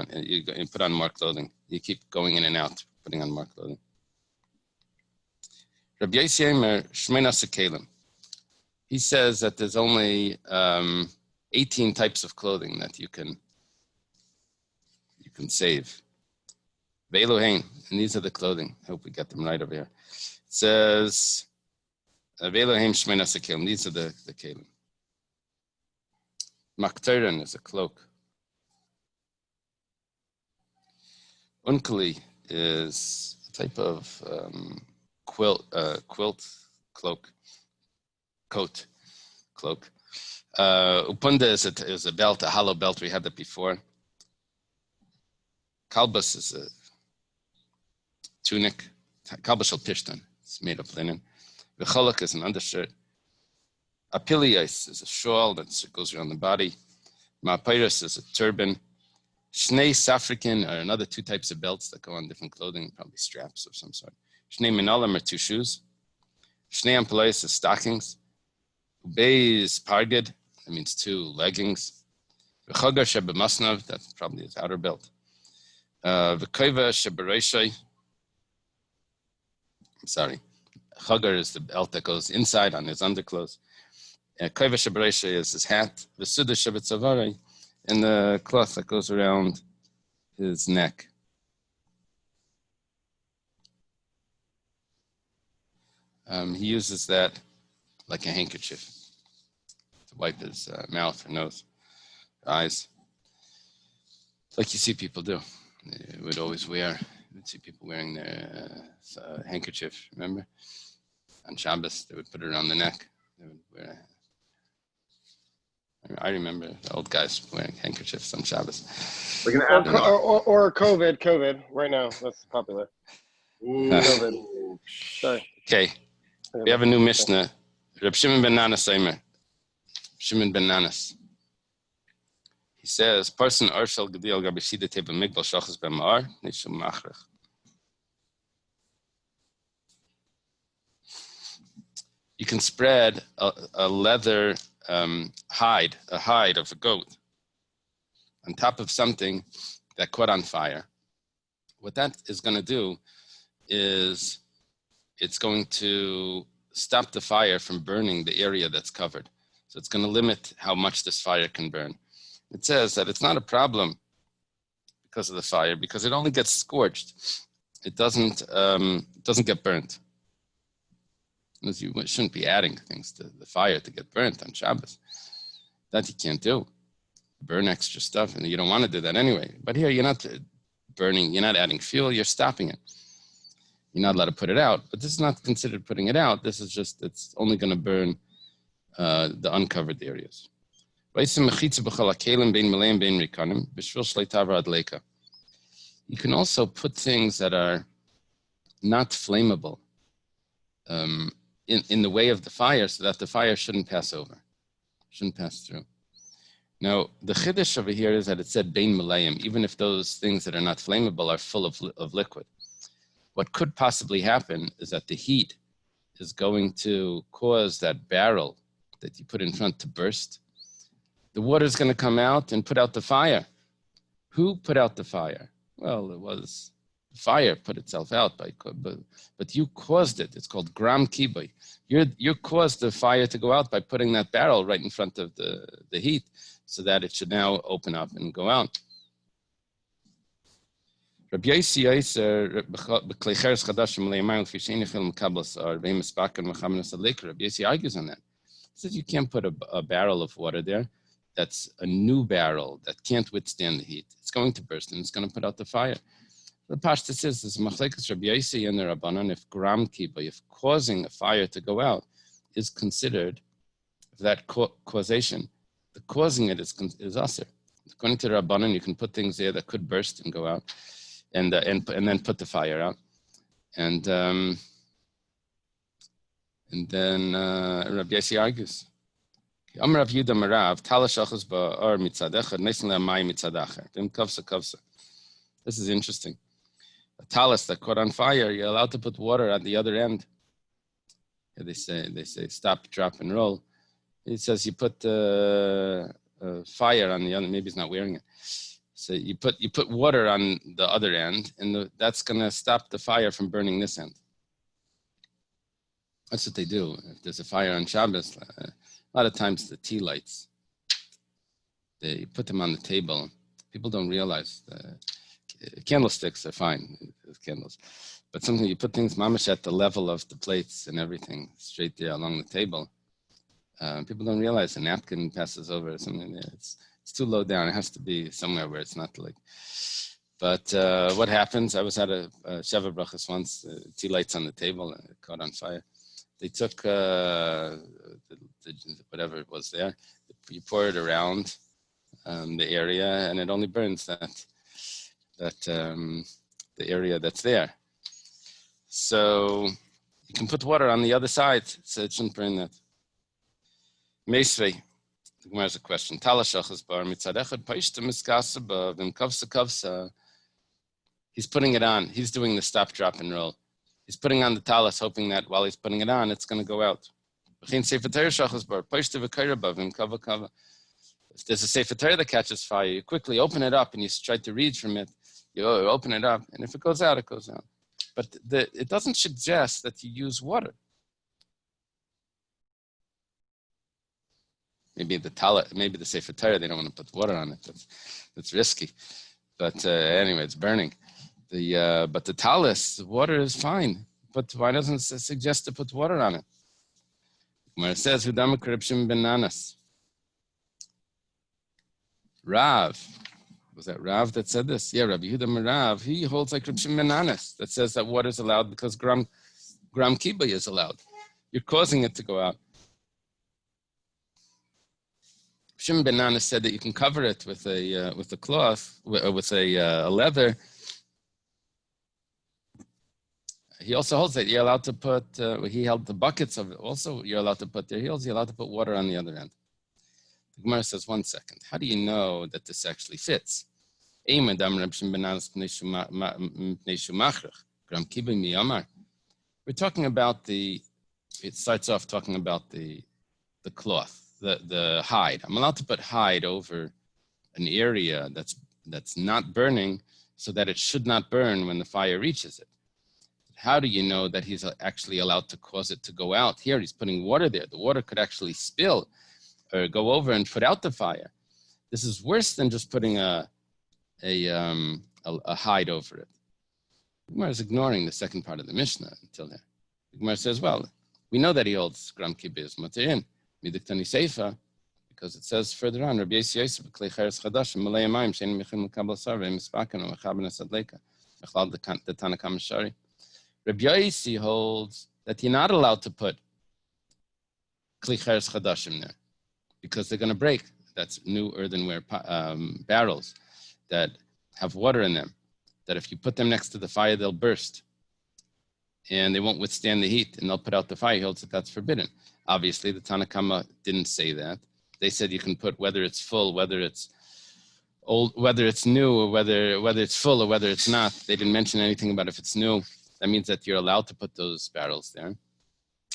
on more clothing. You keep going in and out, putting on more clothing. Rabbi Yossi Eimer Shmeina Sekelim. He says that there's only 18 types of clothing that you can save. Ve'elohein, and these are the clothing. I hope we get them right over here. It says Ve'elohein Shmeina Sekelim. These are the kelim. Makterin is a cloak. Unkali is a type of quilt, cloak, coat, cloak. Upunda is a belt, a hollow belt. We had that before. Kalbas is a tunic. Kalbas al pishtan. It's made of linen. V'cholak is an undershirt. Apilias is a shawl that goes around the body. Ma'apeiros is a turban. Shnei Safrikin are another 2 types of belts that go on different clothing, probably straps of some sort. Shnei Minalim are 2 shoes. Shnei Ampalois is stockings. Ubei is Pargid, that means 2 leggings. V'chogar Shebemasnav, that's probably his outer belt. V'koiva Shebereishai, I'm sorry. Chogar is the belt that goes inside on his underclothes. Koiva Shebereishai is his hat. V'suda Shebetzavarei, and the cloth that goes around his neck. He uses that like a handkerchief to wipe his mouth or nose, or eyes. Like you see people do. They would always wear, you'd see people wearing their handkerchief, remember? On Shabbos, they would put it around the neck. They would wear. I remember the old guys wearing handkerchiefs on Shabbos. Or COVID right now. That's popular. COVID. Sorry. Okay. We have a new Mishnah. Reb Shimon ben Nanas Eimer. Shimon ben Nanas. He says, "Person arshal gedil gabishida teba migbal shachas b'mar nishum machrech." You can spread a leather hide of a goat on top of something that caught on fire. What that is going to do is it's going to stop the fire from burning the area that's covered. So it's going to limit how much this fire can burn. It says that it's not a problem because of the fire, because it only gets scorched. It doesn't get burnt. Because you shouldn't be adding things to the fire to get burnt on Shabbos. That you can't do. Burn extra stuff, and you don't want to do that anyway. But here you're not burning, you're not adding fuel, you're stopping it. You're not allowed to put it out, but this is not considered putting it out. This is just, it's only going to burn the uncovered areas. You can also put things that are not flammable in the way of the fire so that the fire shouldn't pass over, shouldn't pass through. Now, the chiddush over here is that it said bein malayim, even if those things that are not flammable are full of liquid. What could possibly happen is that the heat is going to cause that barrel that you put in front to burst. The water is going to come out and put out the fire. Who put out the fire? Well, it was the fire put itself out, but you caused it. It's called gram kiboy. You caused the fire to go out by putting that barrel right in front of the heat so that it should now open up and go out. Rabbi Yosi argues on that. He says you can't put a barrel of water there that's a new barrel that can't withstand the heat. It's going to burst and it's going to put out the fire. The Pashta says there's a machlekes Rabbi Yosi and the Rabbanan if gram kiba, if causing a fire to go out is considered that causation. The causing it is aser. According to the Rabbanan, you can put things there that could burst and go out. And then put the fire out, and then Rabbi Yosi argues. Amar Rav Yehuda Marav talashachas ba'ar mitzadecha nesin le'amai mitzadacher. Dem kavsa. This is interesting. A talis that caught on fire, you're allowed to put water at the other end. Yeah, they say stop, drop, and roll. It says you put fire on the other. Maybe he's not wearing it. So you put water on the other end, and that's going to stop the fire from burning this end. That's what they do. If there's a fire on Shabbos, a lot of times the tea lights, they put them on the table. People don't realize candlesticks are fine, candles, but sometimes you put things mamash at the level of the plates and everything straight there along the table. People don't realize a napkin passes over or something there. It's too low down. It has to be somewhere where it's not like. But what happens? I was at a Sheva Brachas once, tea lights on the table, and it caught on fire. They took whatever it was there, you pour it around the area, and it only burns the area that's there. So you can put water on the other side, so it shouldn't burn that. Meisvei. The Gemara has a question. Talashachas bar mitzadechad paishta miskasaba vim kavsa kavsa. He's putting it on. He's doing the stop, drop, and roll. He's putting on the talis, hoping that while he's putting it on, it's going to go out. If there's a Sefer Torah that catches fire, you quickly open it up and you try to read from it. You open it up, and if it goes out, it goes out. But it doesn't suggest that you use water. Maybe the Sefer Torah, they don't want to put water on it. That's risky. But anyway, it's burning. But the talis, the water is fine. But why doesn't it suggest to put water on it? Where it says, "Hudama Kribshim Benanas." Rav, was that Rav that said this? Yeah, Rabbi Yehuda Rav. He holds like Kribshim Benanas that says that water is allowed because gram kibbeh is allowed. You're causing it to go out. Shimon ben Nanas said that you can cover it with a cloth, with a leather. He also holds that you're allowed to put. He held the buckets of it. Also, you're allowed to put there. He holds you're allowed to put water on the other end. The Gemara says, 1 second. How do you know that this actually fits? We're talking about it starts off talking about the cloth. The hide. I'm allowed to put hide over an area that's not burning so that it should not burn when the fire reaches it. How do you know that he's actually allowed to cause it to go out? Here he's putting water there. The water could actually spill or go over and put out the fire. This is worse than just putting a hide over it. The Gemara is ignoring the second part of the Mishnah until there. The Gemara says, well, we know that he holds gram kibbeh is materin. Midiktani Seifa, because it says further on, Rabbi Yosef Klei Cheres Chadashim Malei Mayim Shein Mechim Lekabel Sarvei Mispaken U'Mechaben Asadleika Mechlal the Tanna Kama Shari. Rabbi Yosef holds that you're not allowed to put Klei Cheres Chadashim there because they're going to break. That's new earthenware barrels that have water in them. That if you put them next to the fire, they'll burst and they won't withstand the heat, and they'll put out the fire. He holds that that's forbidden. Obviously, the Tanna Kama didn't say that. They said you can put whether it's full, whether it's old, whether it's new, or whether it's full or whether it's not. They didn't mention anything about if it's new. That means that you're allowed to put those barrels there.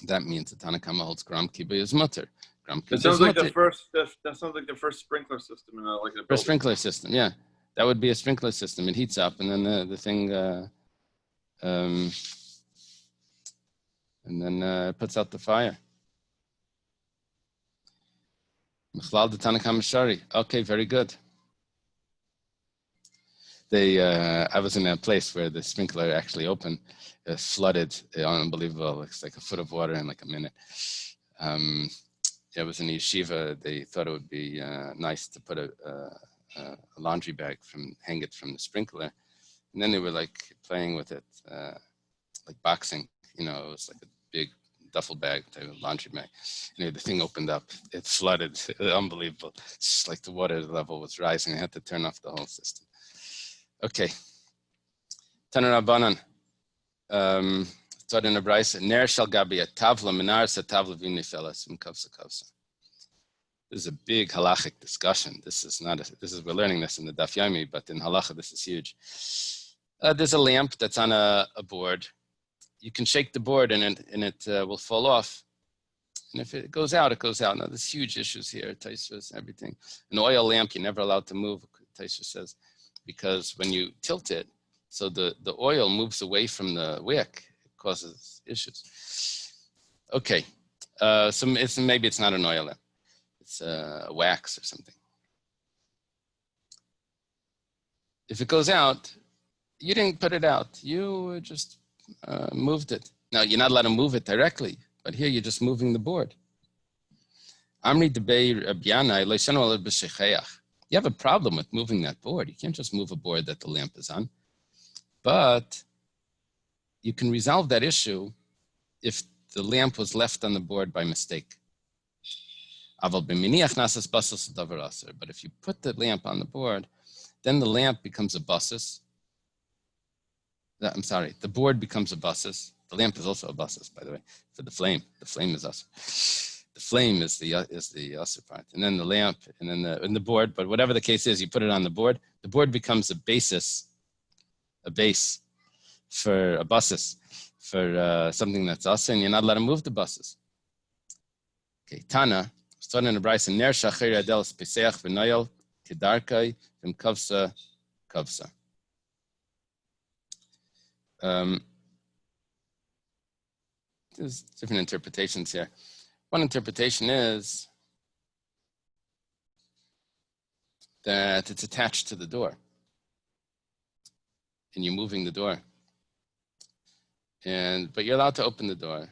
That means the Tanna Kama holds gram kibbeh is mutter. That sounds like the first. That sounds like the first sprinkler system in like a first sprinkler system. Yeah, that would be a sprinkler system. It heats up, and then the thing. And then it puts out the fire. Mechlal the Tanna Kama Shari. Okay, very good. I was in a place where the sprinkler actually opened, flooded, unbelievable. It's like a foot of water in like a minute. It was in a yeshiva. They thought it would be nice to put a laundry bag hang it from the sprinkler, and then they were like playing with it, like boxing. It was like a big duffel bag, type of laundry bag. The thing opened up. It flooded. Unbelievable. It's just like the water level was rising. I had to turn off the whole system. Okay. Taner Rabbanan. Taught in a brayso. Ner shal gabi a tavla minar sa tavla v'nifelas kavsa kavsa. This is a big halachic discussion. We're learning this in the Daf Yomi, but in halacha this is huge. There's a lamp that's on a board. You can shake the board and it will fall off. And if it goes out, it goes out. Now, there's huge issues here, Taisva, everything. An oil lamp, you're never allowed to move, Taisva says, because when you tilt it, so the oil moves away from the wick, it causes issues. Okay, so maybe it's not an oil lamp. It's wax or something. If it goes out, you didn't put it out. You just moved it. Now, you're not allowed to move it directly, but here you're just moving the board. Amri debei Rabbiana, you have a problem with moving that board. You can't just move a board that the lamp is on. But you can resolve that issue if the lamp was left on the board by mistake. But if you put the lamp on the board, then the lamp becomes a basis. The board becomes a basis. The lamp is also a basis, by the way, for the flame. The flame is us. The flame is the usher part, and then the lamp, and then the board. But whatever the case is, you put it on the board. The board becomes a base for a buses, for something that's usher, and you're not allowed to move the buses. Okay, Tana, starting in the Bryce, and Ner Shachir Adel Peseach v'Noyel Kedarkai v'M Kavsa. There's different interpretations here. One interpretation is that it's attached to the door, and you're moving the door. But you're allowed to open the door.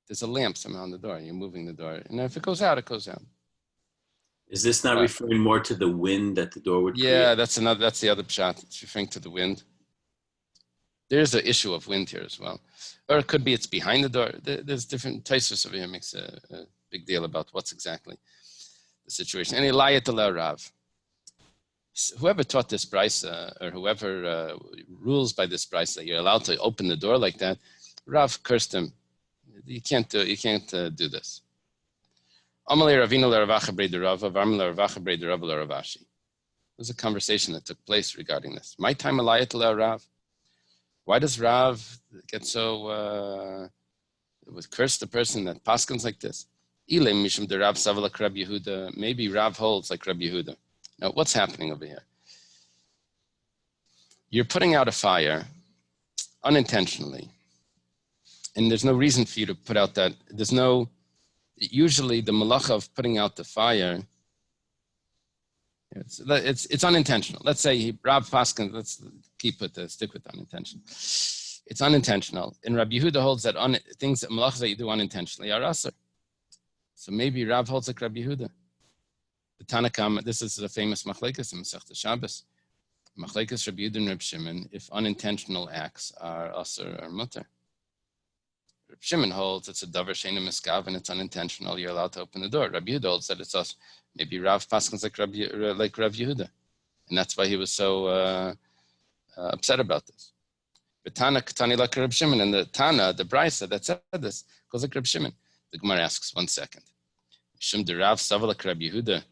There's a lamp somehow on the door. You're moving the door, and if it goes out, it goes out. Is this not referring more to the wind that the door would create? Yeah, that's the other pshat. It's referring to the wind. There's an issue of wind here as well. Or it could be it's behind the door. There's different Taisus over here makes a big deal about what's exactly the situation. And Elayat Rav. Whoever taught this brisa, or whoever rules by this brisa that you're allowed to open the door like that, Rav cursed him. You can't do this. There's a conversation that took place regarding this. My time Elayat Rav. Why does Rav get so curse the person that paskins like this? Maybe Rav holds like Rabbi Yehuda. Now, what's happening over here? You're putting out a fire unintentionally, and there's no reason for you to put out that. Usually the malacha of putting out the fire, it's unintentional. Let's say Rav Paskin, let's stick with unintentional. It's unintentional. And Rabbi Yehuda holds that things that malachas that you do unintentionally are asur. So maybe Rav holds like Rabbi Yehuda. The Tanakam, this is a famous machlekes in Masechta Shabbos. Machlekes Rabbi Yehuda and Reb Shimon, if unintentional acts are asur or mutter. Reb Shimon holds it's a davar sheina miskav and it's unintentional. You're allowed to open the door. Rabbi Yehuda holds that it's asur. Maybe Rav Paskins like Rav Yehuda, and that's why he was so upset about this. But Tana Ketani like Reb Shimon, and the Tana, the Brisa that said this, goes like Reb Shimon. The Gemara asks 1 second. Shum de Rav Savalak Reb Yehuda,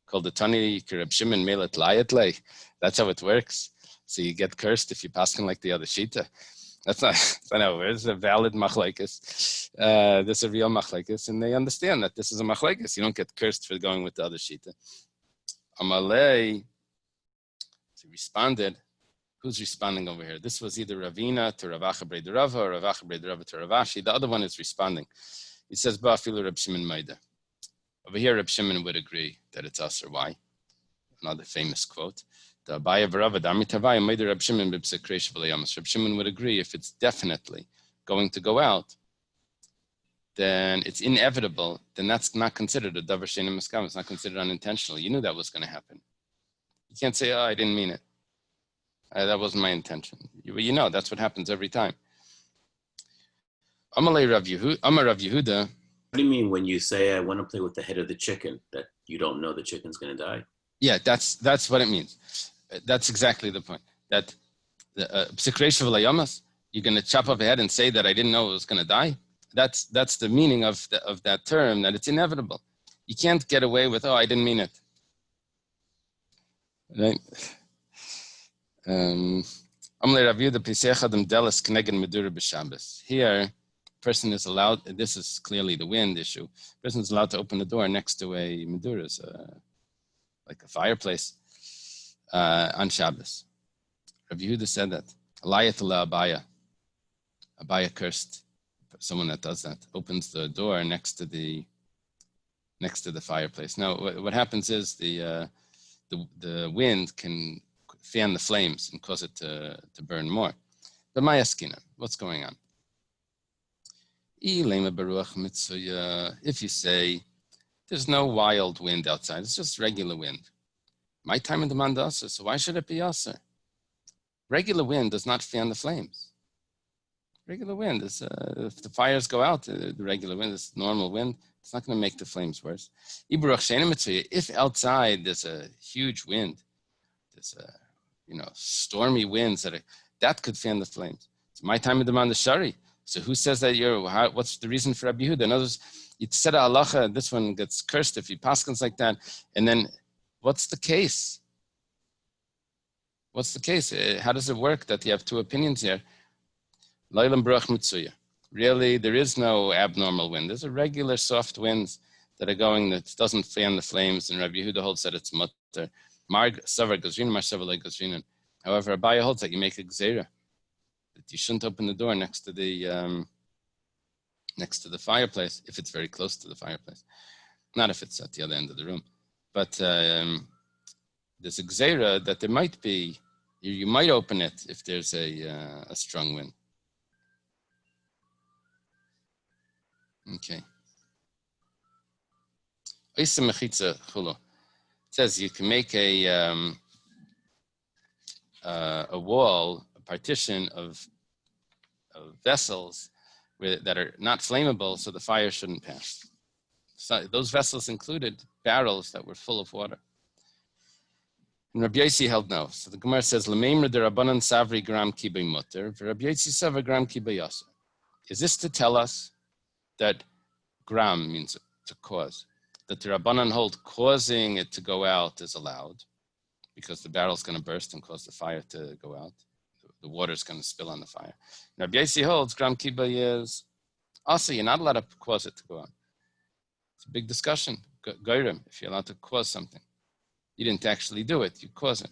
called the Tani Reb Shimon Melet Layatlei. That's how it works. So you get cursed if you paskin like the other Shita. That's not how it works. It's a valid machlekes. This is a real machlekes, and they understand that this is a machlekes. You don't get cursed for going with the other Shita. Amalei, so he responded. Who's responding over here? This was either Ravina to Rav Acha Brei Rava or Rav Acha Brei Rava to Rav Ashi. The other one is responding. He says, Ba'afilu Reb Shimon Maida. Over here, Reb Shimon would agree that it's us or why. Another famous quote. The Abaya V'Rava D'Amitavaya Maida Reb Shimon B'Psekresh V'Layamas. Reb Shimon would agree if it's definitely going to go out, then it's inevitable. Then that's not considered a davar sheina miskav. It's not considered unintentional. You knew that was going to happen. You can't say, "Oh, I didn't mean it. That wasn't my intention." You know that's what happens every time. Amar Rav Yehuda. What do you mean when you say I want to play with the head of the chicken, that you don't know the chicken's going to die? Yeah, that's what it means. That's exactly the point. That you're going to chop off a head and say that I didn't know it was going to die. That's the meaning of that term, that it's inevitable. You can't get away with, I didn't mean it. Right? Here, person is allowed, this is clearly the wind issue, person is allowed to open the door next to a medura, like a fireplace, on Shabbos. Rav Yehuda said that. Abaya cursed someone that does that, opens the door next to the fireplace. Now, what happens is the wind can fan the flames and cause it to burn more. But Mayaskina, what's going on? If you say there's no wild wind outside, it's just regular wind. My time in the mandasa, so why should it be aser? Regular wind does not fan the flames. Regular wind is if the fires go out, the regular wind is normal wind. It's not going to make the flames worse. If outside there's a huge wind, there's stormy winds that could fan the flames. It's my time in the mandashari. So who says that what's the reason for Rabbi Yehuda? In other words, you said a halacha, this one gets cursed if he paskins like that. And then what's the case? What's the case? How does it work that you have two opinions here? Leilam Baruch Mitzuya. Really, there is no abnormal wind. There's a regular soft winds that are going that doesn't fan the flames. And Rabbi Yehuda holds that it's mutter. Marg Savar Gazrin, Mar Savar Le Gazrin. However, Abaya holds that you make a gzeira, that you shouldn't open the door next to the fireplace if it's very close to the fireplace. Not if it's at the other end of the room. But there's a gzeira that there might be, you might open it if there's a strong wind. Okay. It says you can make a wall, a partition of vessels that are not flammable, so the fire shouldn't pass. So those vessels included barrels that were full of water. And Rabbi Yossi held no. So the Gemara says, "L'meimer de Rabbanan savri gram kibay mutter, v'Rabbi Yossi savri gram kibay yaser." Is this to tell us that gram means to cause, that the Rabbanan hold causing it to go out is allowed, because the barrel's going to burst and cause the fire to go out. The water's going to spill on the fire. Rabbi Yossi holds gram kibay is also you're not allowed to cause it to go out. It's a big discussion. Goyrim, if you're allowed to cause something. You didn't actually do it, you cause it.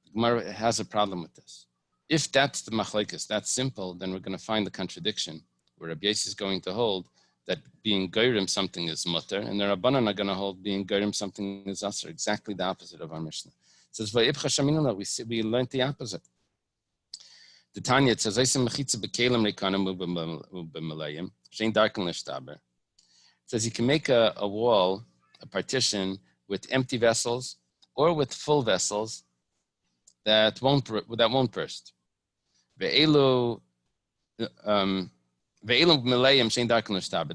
The Gemara has a problem with this. If that's the machlekes, that's simple, then we're going to find the contradiction where Rabbi Yossi is going to hold that being goyrim something is mutter, and the Rabbanan are going to hold being goyrim something is asr, exactly the opposite of our Mishnah. It says, we learned the opposite. The Tanya, it says, it says you can make a wall, a partition, with empty vessels or with full vessels that won't burst. The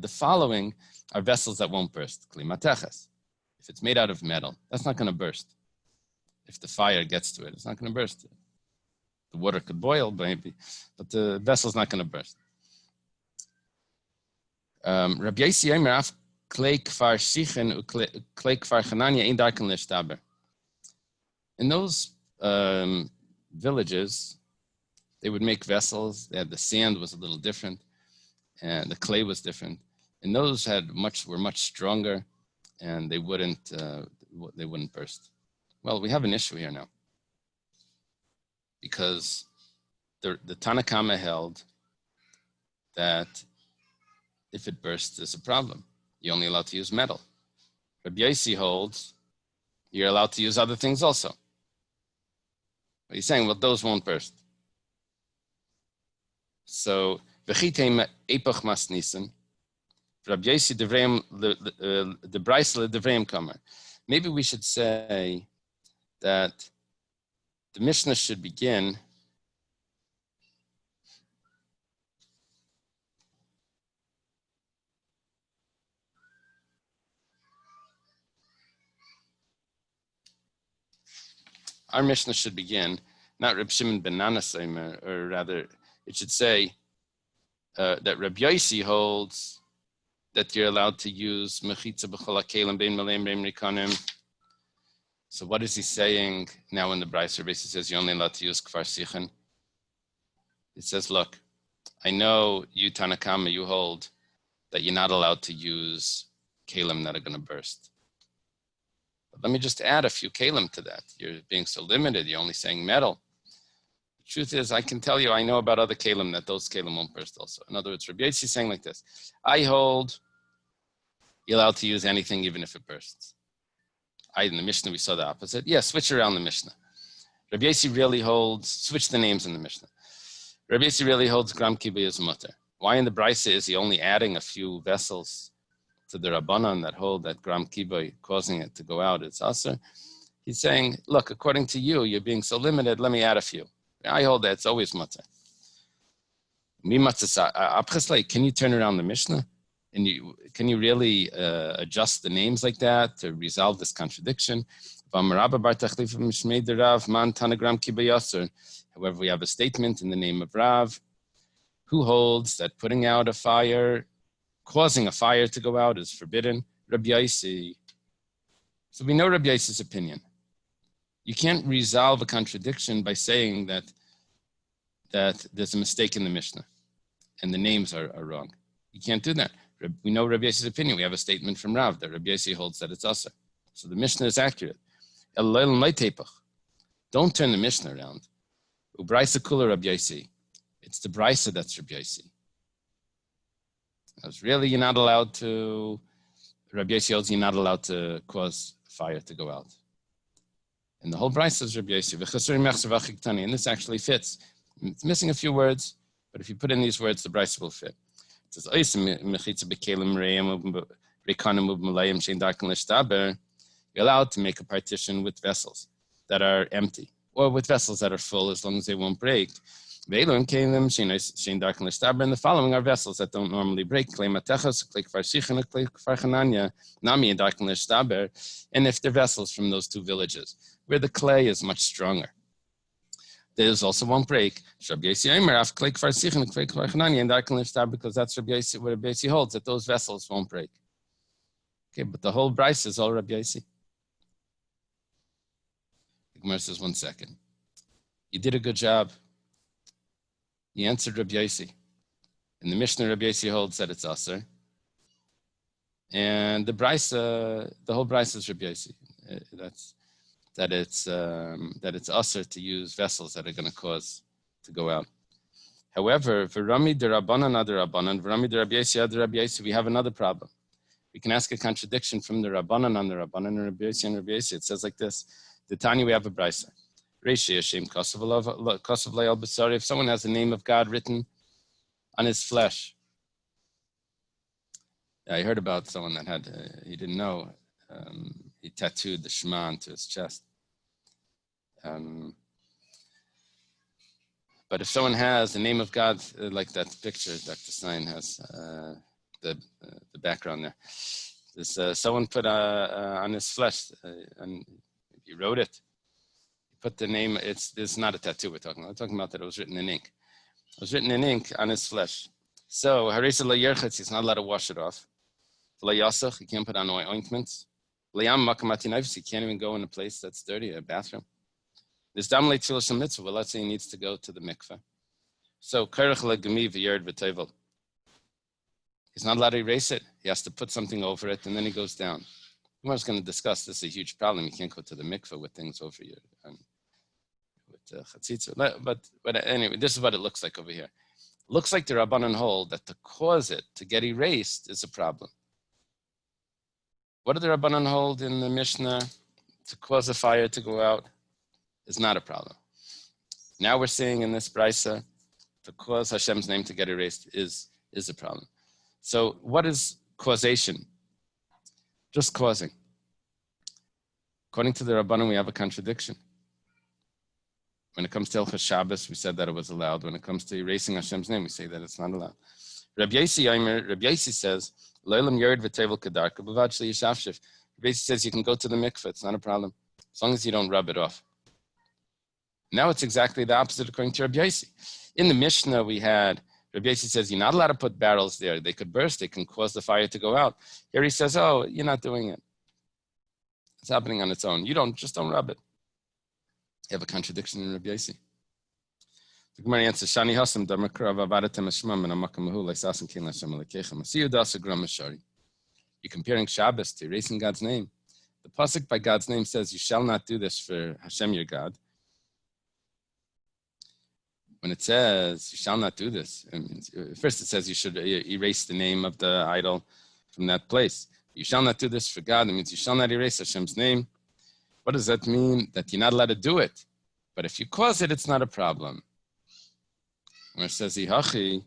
following are vessels that won't burst. If it's made out of metal, that's not going to burst. If the fire gets to it, it's not going to burst. The water could boil, maybe, but the vessel's not going to burst. Rabbi Yossi Omer in those villages, they would make vessels. The sand was a little different, and the clay was different. And those were much stronger, and they wouldn't burst. Well, we have an issue here now, because the Tanakama held that if it bursts, there's a problem. You're only allowed to use metal. Rabbi Yossi holds you're allowed to use other things also. But he's saying, well, those won't burst. So, v'chiteim epoch mas nisan, Rabbi Yossi devreim the Breisler devreim kamer. Maybe we should say that the Mishnah should begin our Mishnah should begin, not Reb Shimon ben Nanasaimer, or rather, it should say that Rabbi Yossi holds that you're allowed to use mechitza b'chol hakelim bein maleim reim rikanim. So what is he saying now in the Brayser? Basically says you're only allowed to use kfar sichen. It says, look, I know you Tanakama, you hold that you're not allowed to use kalim that are going to burst. But let me just add a few kalim to that. You're being so limited. You're only saying metal. The truth is, I can tell you, I know about other kalim that those kalim won't burst also. In other words, Rabbi Yossi is saying like this. I hold you're allowed to use anything even if it bursts. In the Mishnah, we saw the opposite. Yeah, switch around the Mishnah. Rabbi Yossi really holds, switch the names in the Mishnah. Rabbi Yossi really holds gram kibbeh is mutter. Why in the Brisa is he only adding a few vessels to the Rabbanan that hold that gram kibbeh, causing it to go out, it's asr? He's saying, look, according to you, you're being so limited, let me add a few. I hold that it's always mutter. Can you turn around the Mishnah? And can you really adjust the names like that to resolve this contradiction? However, we have a statement in the name of Rav, Who holds that putting out a fire, causing a fire to go out is forbidden? Rabbi Yossi. So we know Rabbi Yossi's opinion. You can't resolve a contradiction by saying that there's a mistake in the Mishnah and the names are wrong. You can't do that. We know Rabbi Yossi's opinion. We have a statement from Rav that Rabbi Yossi holds that it's Asr. So the Mishnah is accurate. Don't turn the Mishnah around. Ubraisa kula Rabbi Yossi. It's the Braisa that's Rabbi Yossi. Really, you're not allowed to, Rabbi Yossi holds you're not allowed to cause fire to go out. And the whole Braisa is Rabbi Yossi. And this actually fits. It's missing a few words, but if you put in these words, the Braisa will fit. It says, you're allowed to make a partition with vessels that are empty, or with vessels that are full as long as they won't break. And the following are vessels that don't normally break. And if they're vessels from those two villages, where the clay is much stronger, those also won't break. Because that's Rabbi Yossi, what Rabbi Yossi holds, that those vessels won't break. Okay, but the whole Bryce is all Rabbi Yossi. The Gemara says, 1 second. You did a good job. You answered Rabbi Yossi. In the Mishnah, Rabbi Yossi holds that it's Aser. And the Bryce, the whole Bryce is Rabbi Yossi. That it's Aser to use vessels that are going to cause to go out. However, V'rami de Rabbanan ad Rabbanan, V'rami de Rabbi Yossi ad Rabbi Yossi, we have another problem. We can ask a contradiction from the Rabbanan on the Rabbanan and Rabbi Yossi and Rabbi Yossi. It says like this: the Tanya, we have a brisa. If someone has the name of God written on his flesh, I heard about someone that had he didn't know he tattooed the Shema onto his chest. But if someone has the name of God, like that picture Dr. Stein has. The background there. This someone put on his flesh, and he wrote it. He put the name. It's not a tattoo we're talking about. We're talking about that it was written in ink. It was written in ink on his flesh. So harisa lo yerchetz, he's not allowed to wash it off. Lo yasach, he can't put on ointments. Leyam makamati nafs, he can't even go in a place that's dirty, a bathroom. There's damlei tefillah mitzvah. Well, let's say he needs to go to the mikveh. So kerech legami v'yerd v'tevel. He's not allowed to erase it. He has to put something over it, and then he goes down. We're just going to discuss this. Is a huge problem. You can't go to the mikveh with things over you, with chatzitza. But anyway, this is what it looks like over here. It looks like the Rabbanan hold that to cause it to get erased is a problem. What did the Rabbanan hold in the Mishnah? To cause a fire to go out is not a problem. Now we're seeing in this brisa, to cause Hashem's name to get erased is a problem. So what is causation? Just causing. According to the Rabbanan, we have a contradiction. When it comes to Hilchos Shabbos, we said that it was allowed. When it comes to erasing Hashem's name, we say that it's not allowed. Rabbi Yossi says, Loilam Yered v'tevel kadarka b'vad shli yishafshif. Rabbi Yossi says you can go to the mikveh, it's not a problem, as long as you don't rub it off. Now it's exactly the opposite according to Rabbi Yossi. In the Mishnah we had, Rabbi Yossi says, you're not allowed to put barrels there. They could burst. They can cause the fire to go out. Here he says, oh, you're not doing it. It's happening on its own. Just don't rub it. You have a contradiction in Rabbi Yossi. The Gemara answers, Shani Hasam Damakra Vavadatem Hashmam and Amakamahu Laisasan Kin Lashem Alekechem. Asiyudas Agram Mashari. You're comparing Shabbos to erasing God's name. The pasuk by God's name says, you shall not do this for Hashem your God. When it says, you shall not do this, first it says you should erase the name of the idol from that place. You shall not do this for God. It means you shall not erase Hashem's name. What does that mean? That you're not allowed to do it. But if you cause it, it's not a problem. When it says, Ihachi,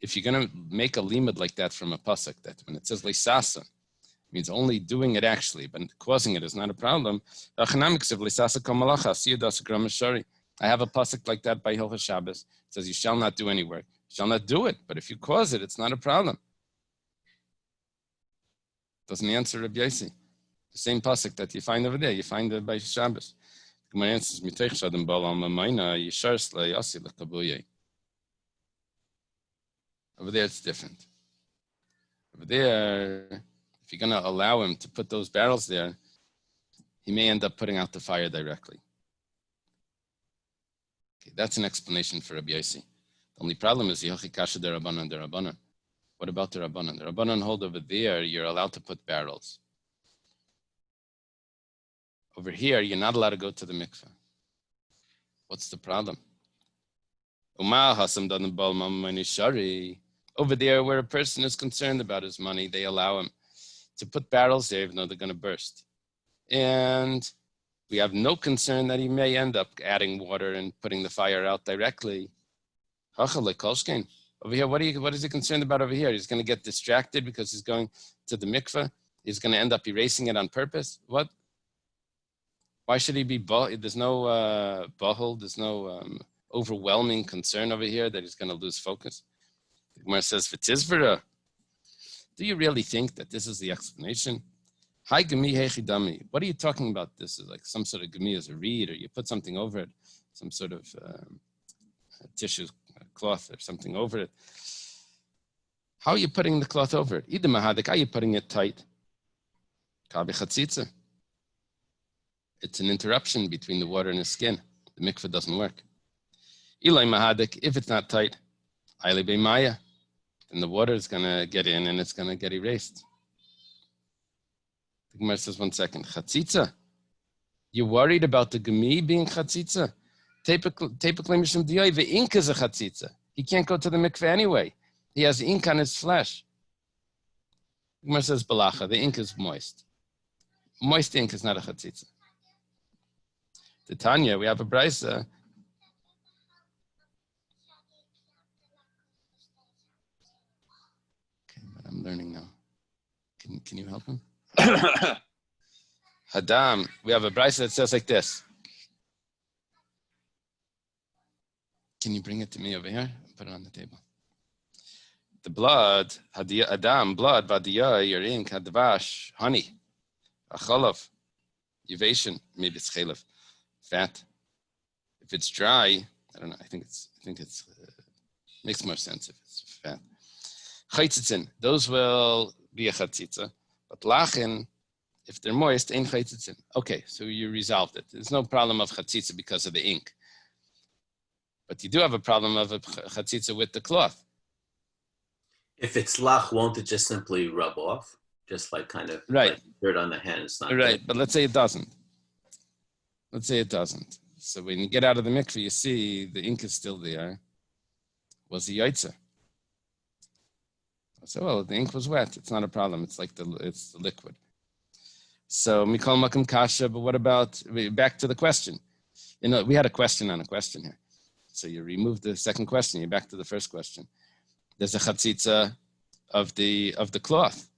if you're going to make a limud like that from a pasuk, that when it says Leisasan, it means only doing it actually, but causing it is not a problem. I have a pasuk like that by Hilchos Shabbos. It says, you shall not do any work. You shall not do it. But if you cause it, it's not a problem. Doesn't answer Rabbi Yossi. The same pasuk that you find over there, you find it by Shabbos. My answer is, Over there, it's different. Over there, if you're going to allow him to put those barrels there, he may end up putting out the fire directly. Okay, that's an explanation for Rabbi Yossi. The only problem is Yochi Kasha de Rabbanan. What about the Rabbanan? The Rabbanan hold over there, you're allowed to put barrels. Over here, you're not allowed to go to the mikveh. What's the problem? Over there, where a person is concerned about his money, they allow him to put barrels there, even though they're going to burst. And we have no concern that he may end up adding water and putting the fire out directly. Over here, what is he concerned about over here? He's going to get distracted because he's going to the mikveh. He's going to end up erasing it on purpose. What? Why should he be? There's no bahul. There's no overwhelming concern over here that he's going to lose focus. The Gemara says, "V'tizvera." Do you really think that this is the explanation? Hi gemi hechidami. What are you talking about? This is like some sort of gemi as a reed, or you put something over it, some sort of tissue cloth or something over it. How are you putting the cloth over it? Ida mahadik, are you putting it tight? Kabi chatzitza. It's an interruption between the water and the skin. The mikveh doesn't work. Ilay mahadik, if it's not tight, ayle beimaya, then the water is going to get in and it's going to get erased. The Gemara says, 1 second. Chatzitza? You're worried about the gemi being chatzitza? Typically, mishum diyai, the ink is a chatzitza. He can't go to the mikveh anyway. He has ink on his flesh. The Gemara says, balacha, the ink is moist. Moist ink is not a chatzitza. The Tanya, we have a brisa. Okay, but I'm learning now. Can you help him? Hadam, we have a brisa that says like this. Can you bring it to me over here? Put it on the table. The blood, Adam, blood, vadiyah, your ink, hadvash, honey, acholav, yivation, maybe it's chelav, fat. If it's dry, I don't know. I think it's makes more sense if it's fat. Chaytzitzin, those will be a chatzitza, but lachin, if they're moist, ain't chaytzitzin. Okay, so you resolved it. There's no problem of chatzitza because of the ink. But you do have a problem of a chatzitza with the cloth. If it's lach, won't it just simply rub off? Just like kind of right. Like dirt on the hands. Not right, good. But let's say it doesn't. Let's say it doesn't. So when you get out of the mikveh, you see the ink is still there. Was the yaitza? I said, well, the ink was wet. It's not a problem. It's like it's the liquid. So mikol makom kasha. But what about back to the question? You know, we had a question on a question here. So you remove the second question. You're back to the first question. There's a chatzitza of the cloth.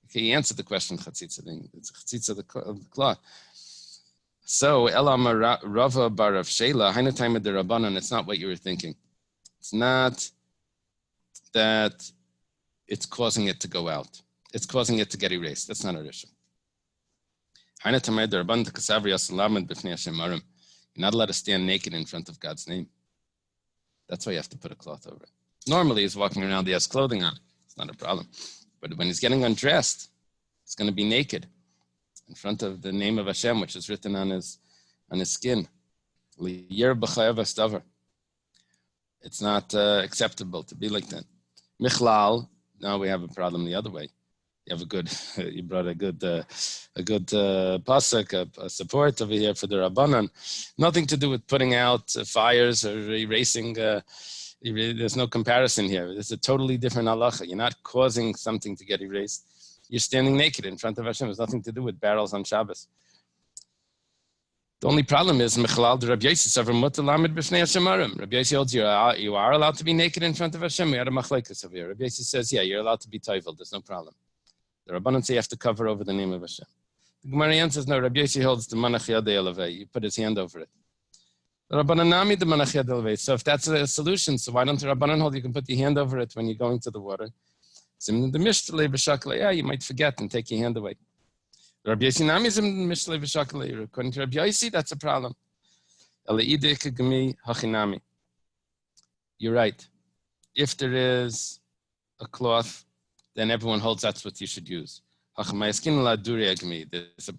Okay, you answered the question. Chatzitza thing. It's a chatzitza of the cloth. So Elam Rava bar of Sheila Hainu Taima de Rabbanan. It's not what you were thinking. It's not that it's causing it to go out. It's causing it to get erased. That's not a issue. Hainu Taima de Rabbanan Kasavri Asalamed B'fnei Hashem Marim. You're not allowed to stand naked in front of God's name. That's why you have to put a cloth over it. Normally, he's walking around, he has clothing on. It's not a problem. But when he's getting undressed, he's going to be naked in front of the name of Hashem, which is written on his skin. It's not acceptable to be like that. Michlal, now we have a problem the other way. You have you brought a good pasuk, a support over here for the Rabbanan. Nothing to do with putting out fires or erasing. There's no comparison here. It's a totally different halacha. You're not causing something to get erased. You're standing naked in front of Hashem. There's nothing to do with barrels on Shabbos. The only problem is Mechalal de Rabbi Yossi Savar Mutar Lamed B'fnei Hashem Arim. Rabbi Yossi holds you are allowed to be naked in front of Hashem. We had a machlekes over here. Rabbi Yossi says, yeah, you're allowed to be toivel. There's no problem. The Rabbanan say you have to cover over the name of Hashem. The Gemara says, no, Rabbi Yossi holds the manach yadei elavei. You put his hand over it. The Rabbanan nami the manach yadei elavei. So if that's a solution, so why don't the Rabbanan hold you can put your hand over it when you're going to the water? Yeah, you might forget and take your hand away. Rabbi Yossi nami zim mishlei v'shakle. According to Rabbi Yossi, that's a problem. You're right. If there is a cloth, then everyone holds that's what you should use. The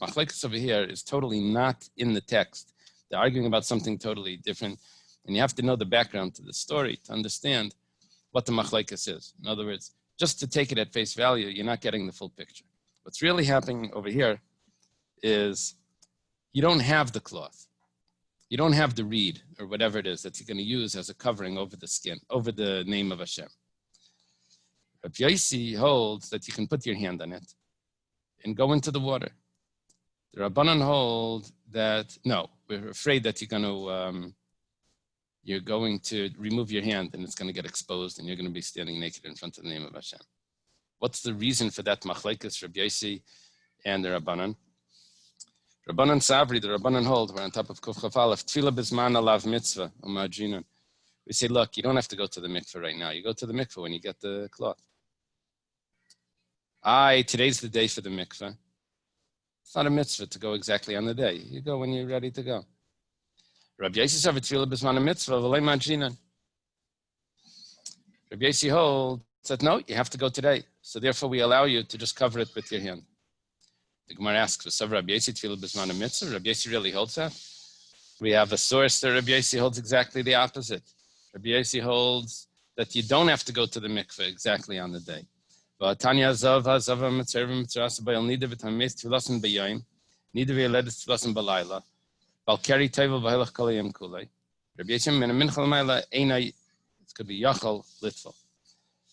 machlekes over here is totally not in the text. They're arguing about something totally different, and you have to know the background to the story to understand what the machlekes is. In other words, just to take it at face value, you're not getting the full picture. What's really happening over here is you don't have the cloth. You don't have the reed or whatever it is that you're going to use as a covering over the skin, over the name of Hashem. Rabbi Yossi holds that you can put your hand on it and go into the water. The Rabbanan hold that, no, we're afraid that you're going to remove your hand and it's going to get exposed and you're going to be standing naked in front of the name of Hashem. What's the reason for that machlekes, Rabbi Yossi and the Rabbanan? Rabbanan Savri, the Rabbanan hold, we're on top of Kuf Chaf Aleph, Tefillah Bizman Alav Mitzvah, Umajinan. We say, look, you don't have to go to the mikveh right now. You go to the mikveh when you get the cloth. Today's the day for the mikveh. It's not a mitzvah to go exactly on the day. You go when you're ready to go. Rabbi Yossi said, Tefillah Bizman Mitzvah, V'lei Majinan. Rabbi Yossi hold said, no, you have to go today. So therefore, we allow you to just cover it with your hand. The Gemara asks, Rabbi Yossi Tefillah B'zman Mitzvah? Rabbi Yossi really holds that? We have a source that Rabbi Yossi holds exactly the opposite. Rabbi Yossi holds that you don't have to go to the mikveh exactly on the day. Tanya Zav HaZav HaMitzvah Mitzvah Bayal Nida V'Tamis Tfilasin B'Yayim Nida V'Yeledis Tfilasin B'Layla Balkeri Tevel V'Helach Kalayim Kulei Rabbi Yossi Min Minchal Mayla Einai, it could be Yachal Litful.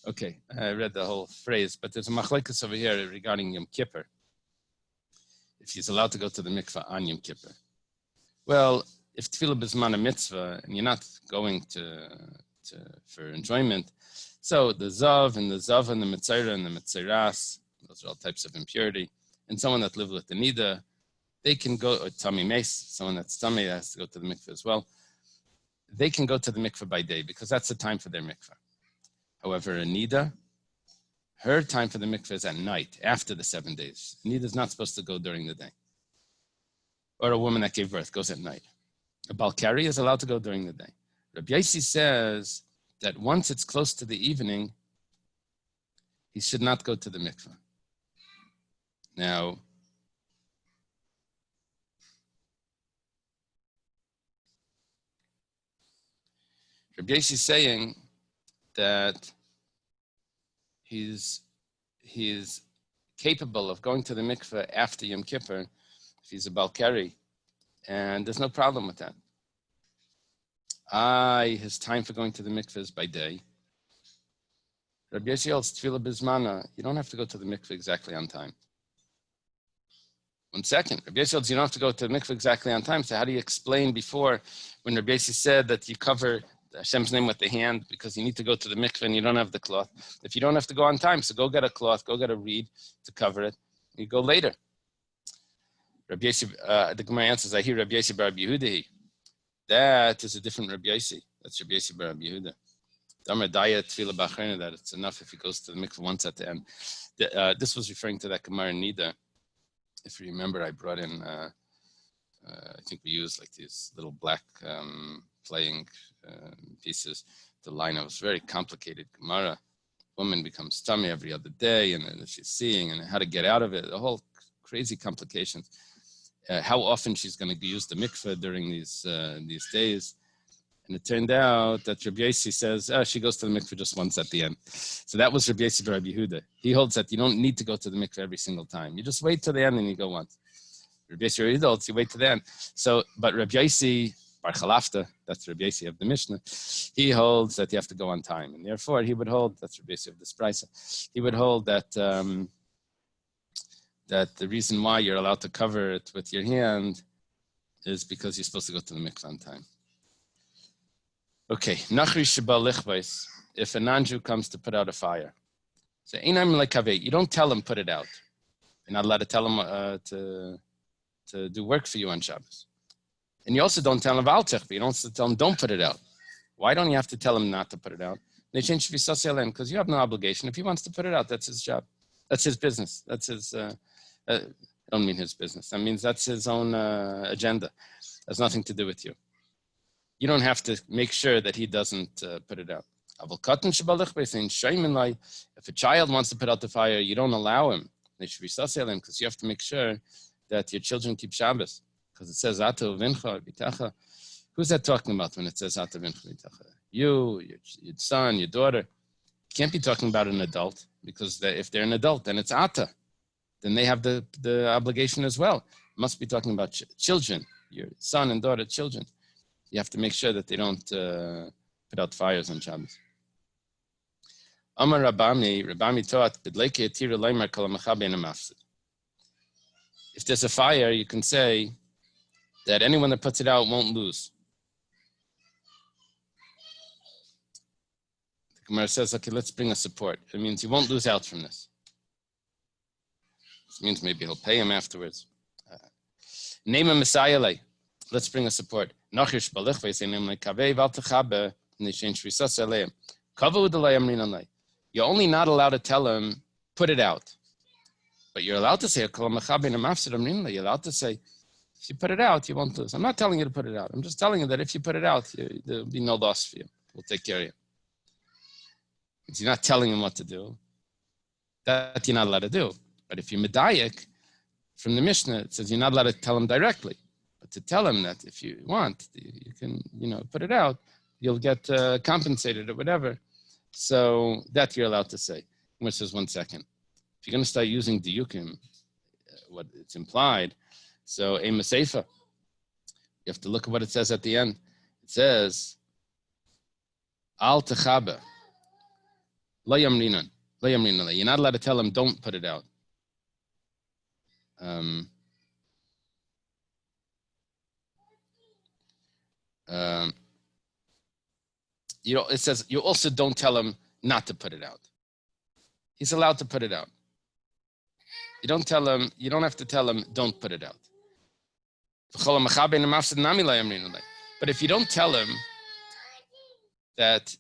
Okay, I read the whole phrase, but there's a machlekes over here regarding Yom Kippur. If he's allowed to go to the mikveh on Yom Kippur. Well, if tefillah b'zman a mitzvah and you're not going for enjoyment, so the zav and the mitzayra and the mitzayras, those are all types of impurity, and someone that lives with the nida, they can go, or tummy mace, someone that's tummy has to go to the mikveh as well. They can go to the mikveh by day because that's the time for their mikveh. However, a nida, her time for the mikveh is at night, after the 7 days. Nida is not supposed to go during the day. Or a woman that gave birth goes at night. A Balkari is allowed to go during the day. Rabbi Yossi says that once it's close to the evening, he should not go to the mikveh. Now, Rabbi Yossi is saying that he's capable of going to the mikveh after Yom Kippur if he's a Balkari, and there's no problem with that. His time for going to the mikveh is by day. Rabbi Yossi holds tefillah bizmana. You don't have to go to the mikveh exactly on time. 1 second. Rabbi Yossi holds you don't have to go to the mikveh exactly on time. So how do you explain before when Rabbi Yossi said that you cover Hashem's name with the hand because you need to go to the mikveh and you don't have the cloth? If you don't have to go on time, so go get a cloth, go get a reed to cover it. You go later. Rabbi Yossi, the Gemara answers, I hear Rabbi Yossi bar Rabbi Yehuda. That is a different Rabbi Yossi. That's Rabbi Yossi bar Rabbi Yehuda. That it's enough if he goes to the mikveh once at the end. This was referring to that Gemara Nida. If you remember, I brought in, I think we used like these little black playing pieces to line up. It was very complicated Gemara. Woman becomes tummy every other day, and then she's seeing, and how to get out of it. The whole crazy complications. How often she's going to use the mikveh during these days. And it turned out that Rabbi Yossi says, she goes to the mikveh just once at the end. So that was Rabbi Yossi bar Rabbi Yehuda. He holds that you don't need to go to the mikveh every single time. You just wait till the end and you go once. Rabbi Yossi bar Yehuda holds you wait till the end. So, but Rabbi Yossi bar Chalafta, that's Rabbi Yossi of the Mishnah, he holds that you have to go on time. And therefore he would hold, that's Rabbi Yossi of the Spraisa, he would hold that that the reason why you're allowed to cover it with your hand is because you're supposed to go to the mikveh on time. Okay, Nachri Sheba Lichvais, if a non-Jew comes to put out a fire. So, you don't tell him put it out. You're not allowed to tell him to do work for you on Shabbos. And you also don't tell him Valtech, but you don't tell him don't put it out. Why don't you have to tell him not to put it out? They change because you have no obligation. If he wants to put it out, that's his job. That's his business. That's his, I don't mean his business. That means that's his own agenda. It has nothing to do with you. You don't have to make sure that he doesn't put it out. If a child wants to put out the fire, you don't allow him. Because you have to make sure that your children keep Shabbos. Because it says, who's that talking about when it says you, your son, your daughter? You can't be talking about an adult, because if they're an adult, then it's ata. Then they have the obligation as well. It must be talking about children, your son and daughter, children. You have to make sure that they don't put out fires on Shabbos. Amar Rabami taught, if there's a fire, you can say that anyone that puts it out won't lose. The Gemara says, okay, let's bring a support. It means he won't lose out from this. This means maybe he'll pay him afterwards. Name a Messiah. Let's bring a support. You're only not allowed to tell him, put it out. But you're allowed to say, you're allowed to say, if you put it out, you won't lose. I'm not telling you to put it out. I'm just telling you that if you put it out, there'll be no loss for you. We'll take care of you. You're not telling him what to do. That you're not allowed to do. But if you're medayik, from the Mishnah, it says you're not allowed to tell him directly. But to tell him that if you want, you can, put it out, you'll get compensated or whatever. So that you're allowed to say. Gemara says, 1 second. If you're going to start using diyukim, what it's implied, so a maseifa, you have to look at what it says at the end. It says, al techabe, lo yamrinan, you're not allowed to tell him, don't put it out. It says you also don't tell him not to put it out. He's allowed to put it out. You don't have to tell him, don't put it out. But if you don't tell him that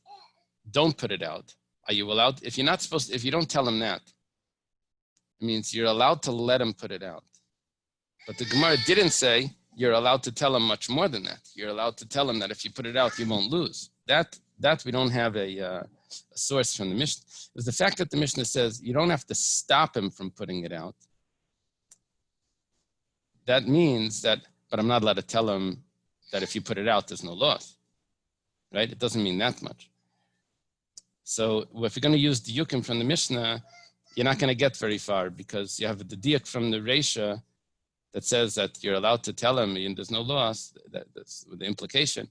don't put it out, are you allowed? If you don't tell him that, it means you're allowed to let him put it out. But the Gemara didn't say you're allowed to tell him much more than that. You're allowed to tell him that if you put it out, you won't lose. That we don't have a source from the Mishnah. It's the fact that the Mishnah says you don't have to stop him from putting it out. That means that, but I'm not allowed to tell him that if you put it out, there's no loss. Right? It doesn't mean that much. So if you're going to use the yukim from the Mishnah, you're not going to get very far, because you have the diuk from the Reisha that says that you're allowed to tell him and there's no loss. That's the implication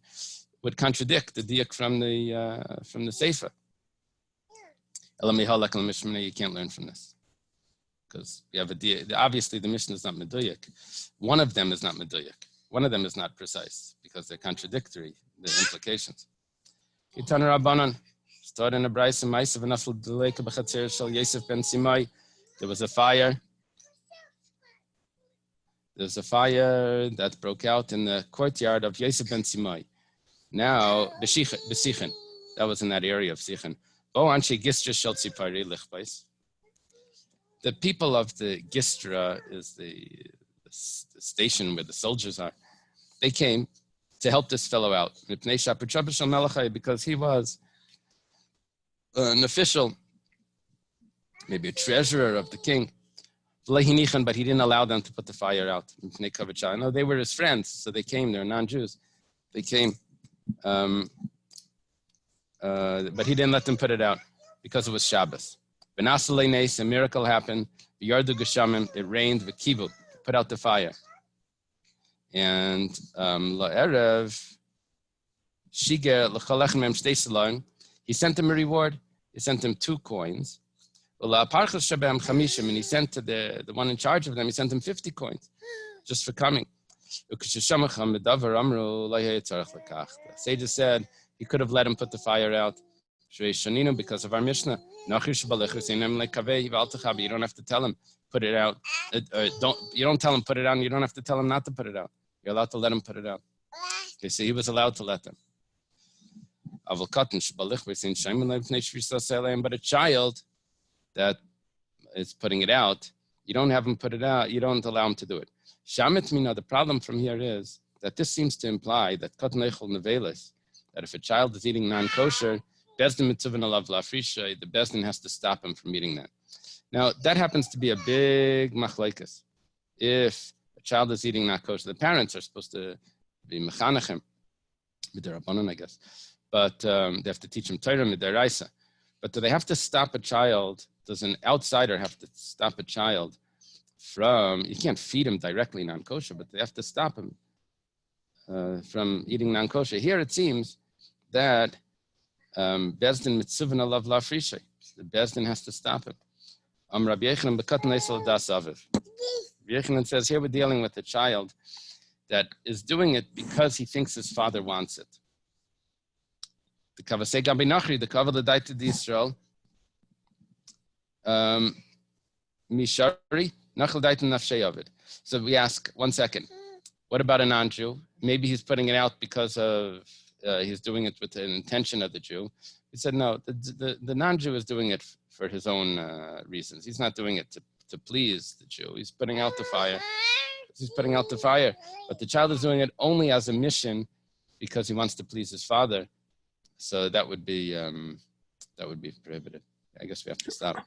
would contradict the diuk from the Sefer. You can't learn from this, because you have a diuk. Obviously, the Mishnah is not meduyik. One of them is not meduyik. One of them is not precise, because they're contradictory, the implications. Kitan Rabbanan. Started in a brayse ma'asav nafal deleka b'chatzer shel Yosef ben Simai. There was a fire. There's a fire that broke out in the courtyard of Yosef ben Simai. Now, B'Sichen, that was in that area of Sichen. Bo anshe gistra shel tzipari lichbais. The people of the gistra is the station where the soldiers are. They came to help this fellow out because he was an official, maybe a treasurer of the king. But he didn't allow them to put the fire out. No, they were his friends, so they came. They're non-Jews. They came, but he didn't let them put it out because it was Shabbos. A miracle happened. It rained. Put out the fire. And la'erev shiger l'chalech mem shtei salon. He sent him a reward. He sent him 2 coins. And he sent to the one in charge of them, he sent him 50 coins just for coming. The sages said he could have let him put the fire out because of our Mishnah. You don't have to tell him put it out. You don't tell him put it out, and you don't have to tell him not to put it out. You're allowed to let him put it out. Okay, so he was allowed to let them. But a child that is putting it out, you don't have him put it out, you don't allow him to do it. The problem from here is that this seems to imply that that if a child is eating non-kosher, Bezdin mitzuvah alav lafrisha, the Bezdin has to stop him from eating that. Now, that happens to be a big machlekes. If a child is eating not kosher, the parents are supposed to be mechanechim, midirabanan, I guess. But they have to teach him Torah midiraisa. But do they have to stop a child? Does an outsider have to stop a child from, you can't feed him directly non-kosher, but they have to stop him from eating non-kosher. Here it seems that Bezdin mitzuvah alav lafrisha. The Bezdin has to stop him. Rabbi Yechanan bekatan eisel das aviv. Rabbi Yechanan says here we're dealing with a child that is doing it because he thinks his father wants it. The kavasei gabi nachri, the kaval l'daita d'Yisrael, mishari nachal daita nafshei avid. So we ask, 1 second, what about a non-Jew? Maybe he's putting it out because of he's doing it with an intention of the Jew. He said, no, the non-Jew is doing it for his own reasons. He's not doing it to please the Jew. He's putting out the fire. But the child is doing it only as a mission because he wants to please his father. So that would be prohibited. I guess we have to stop.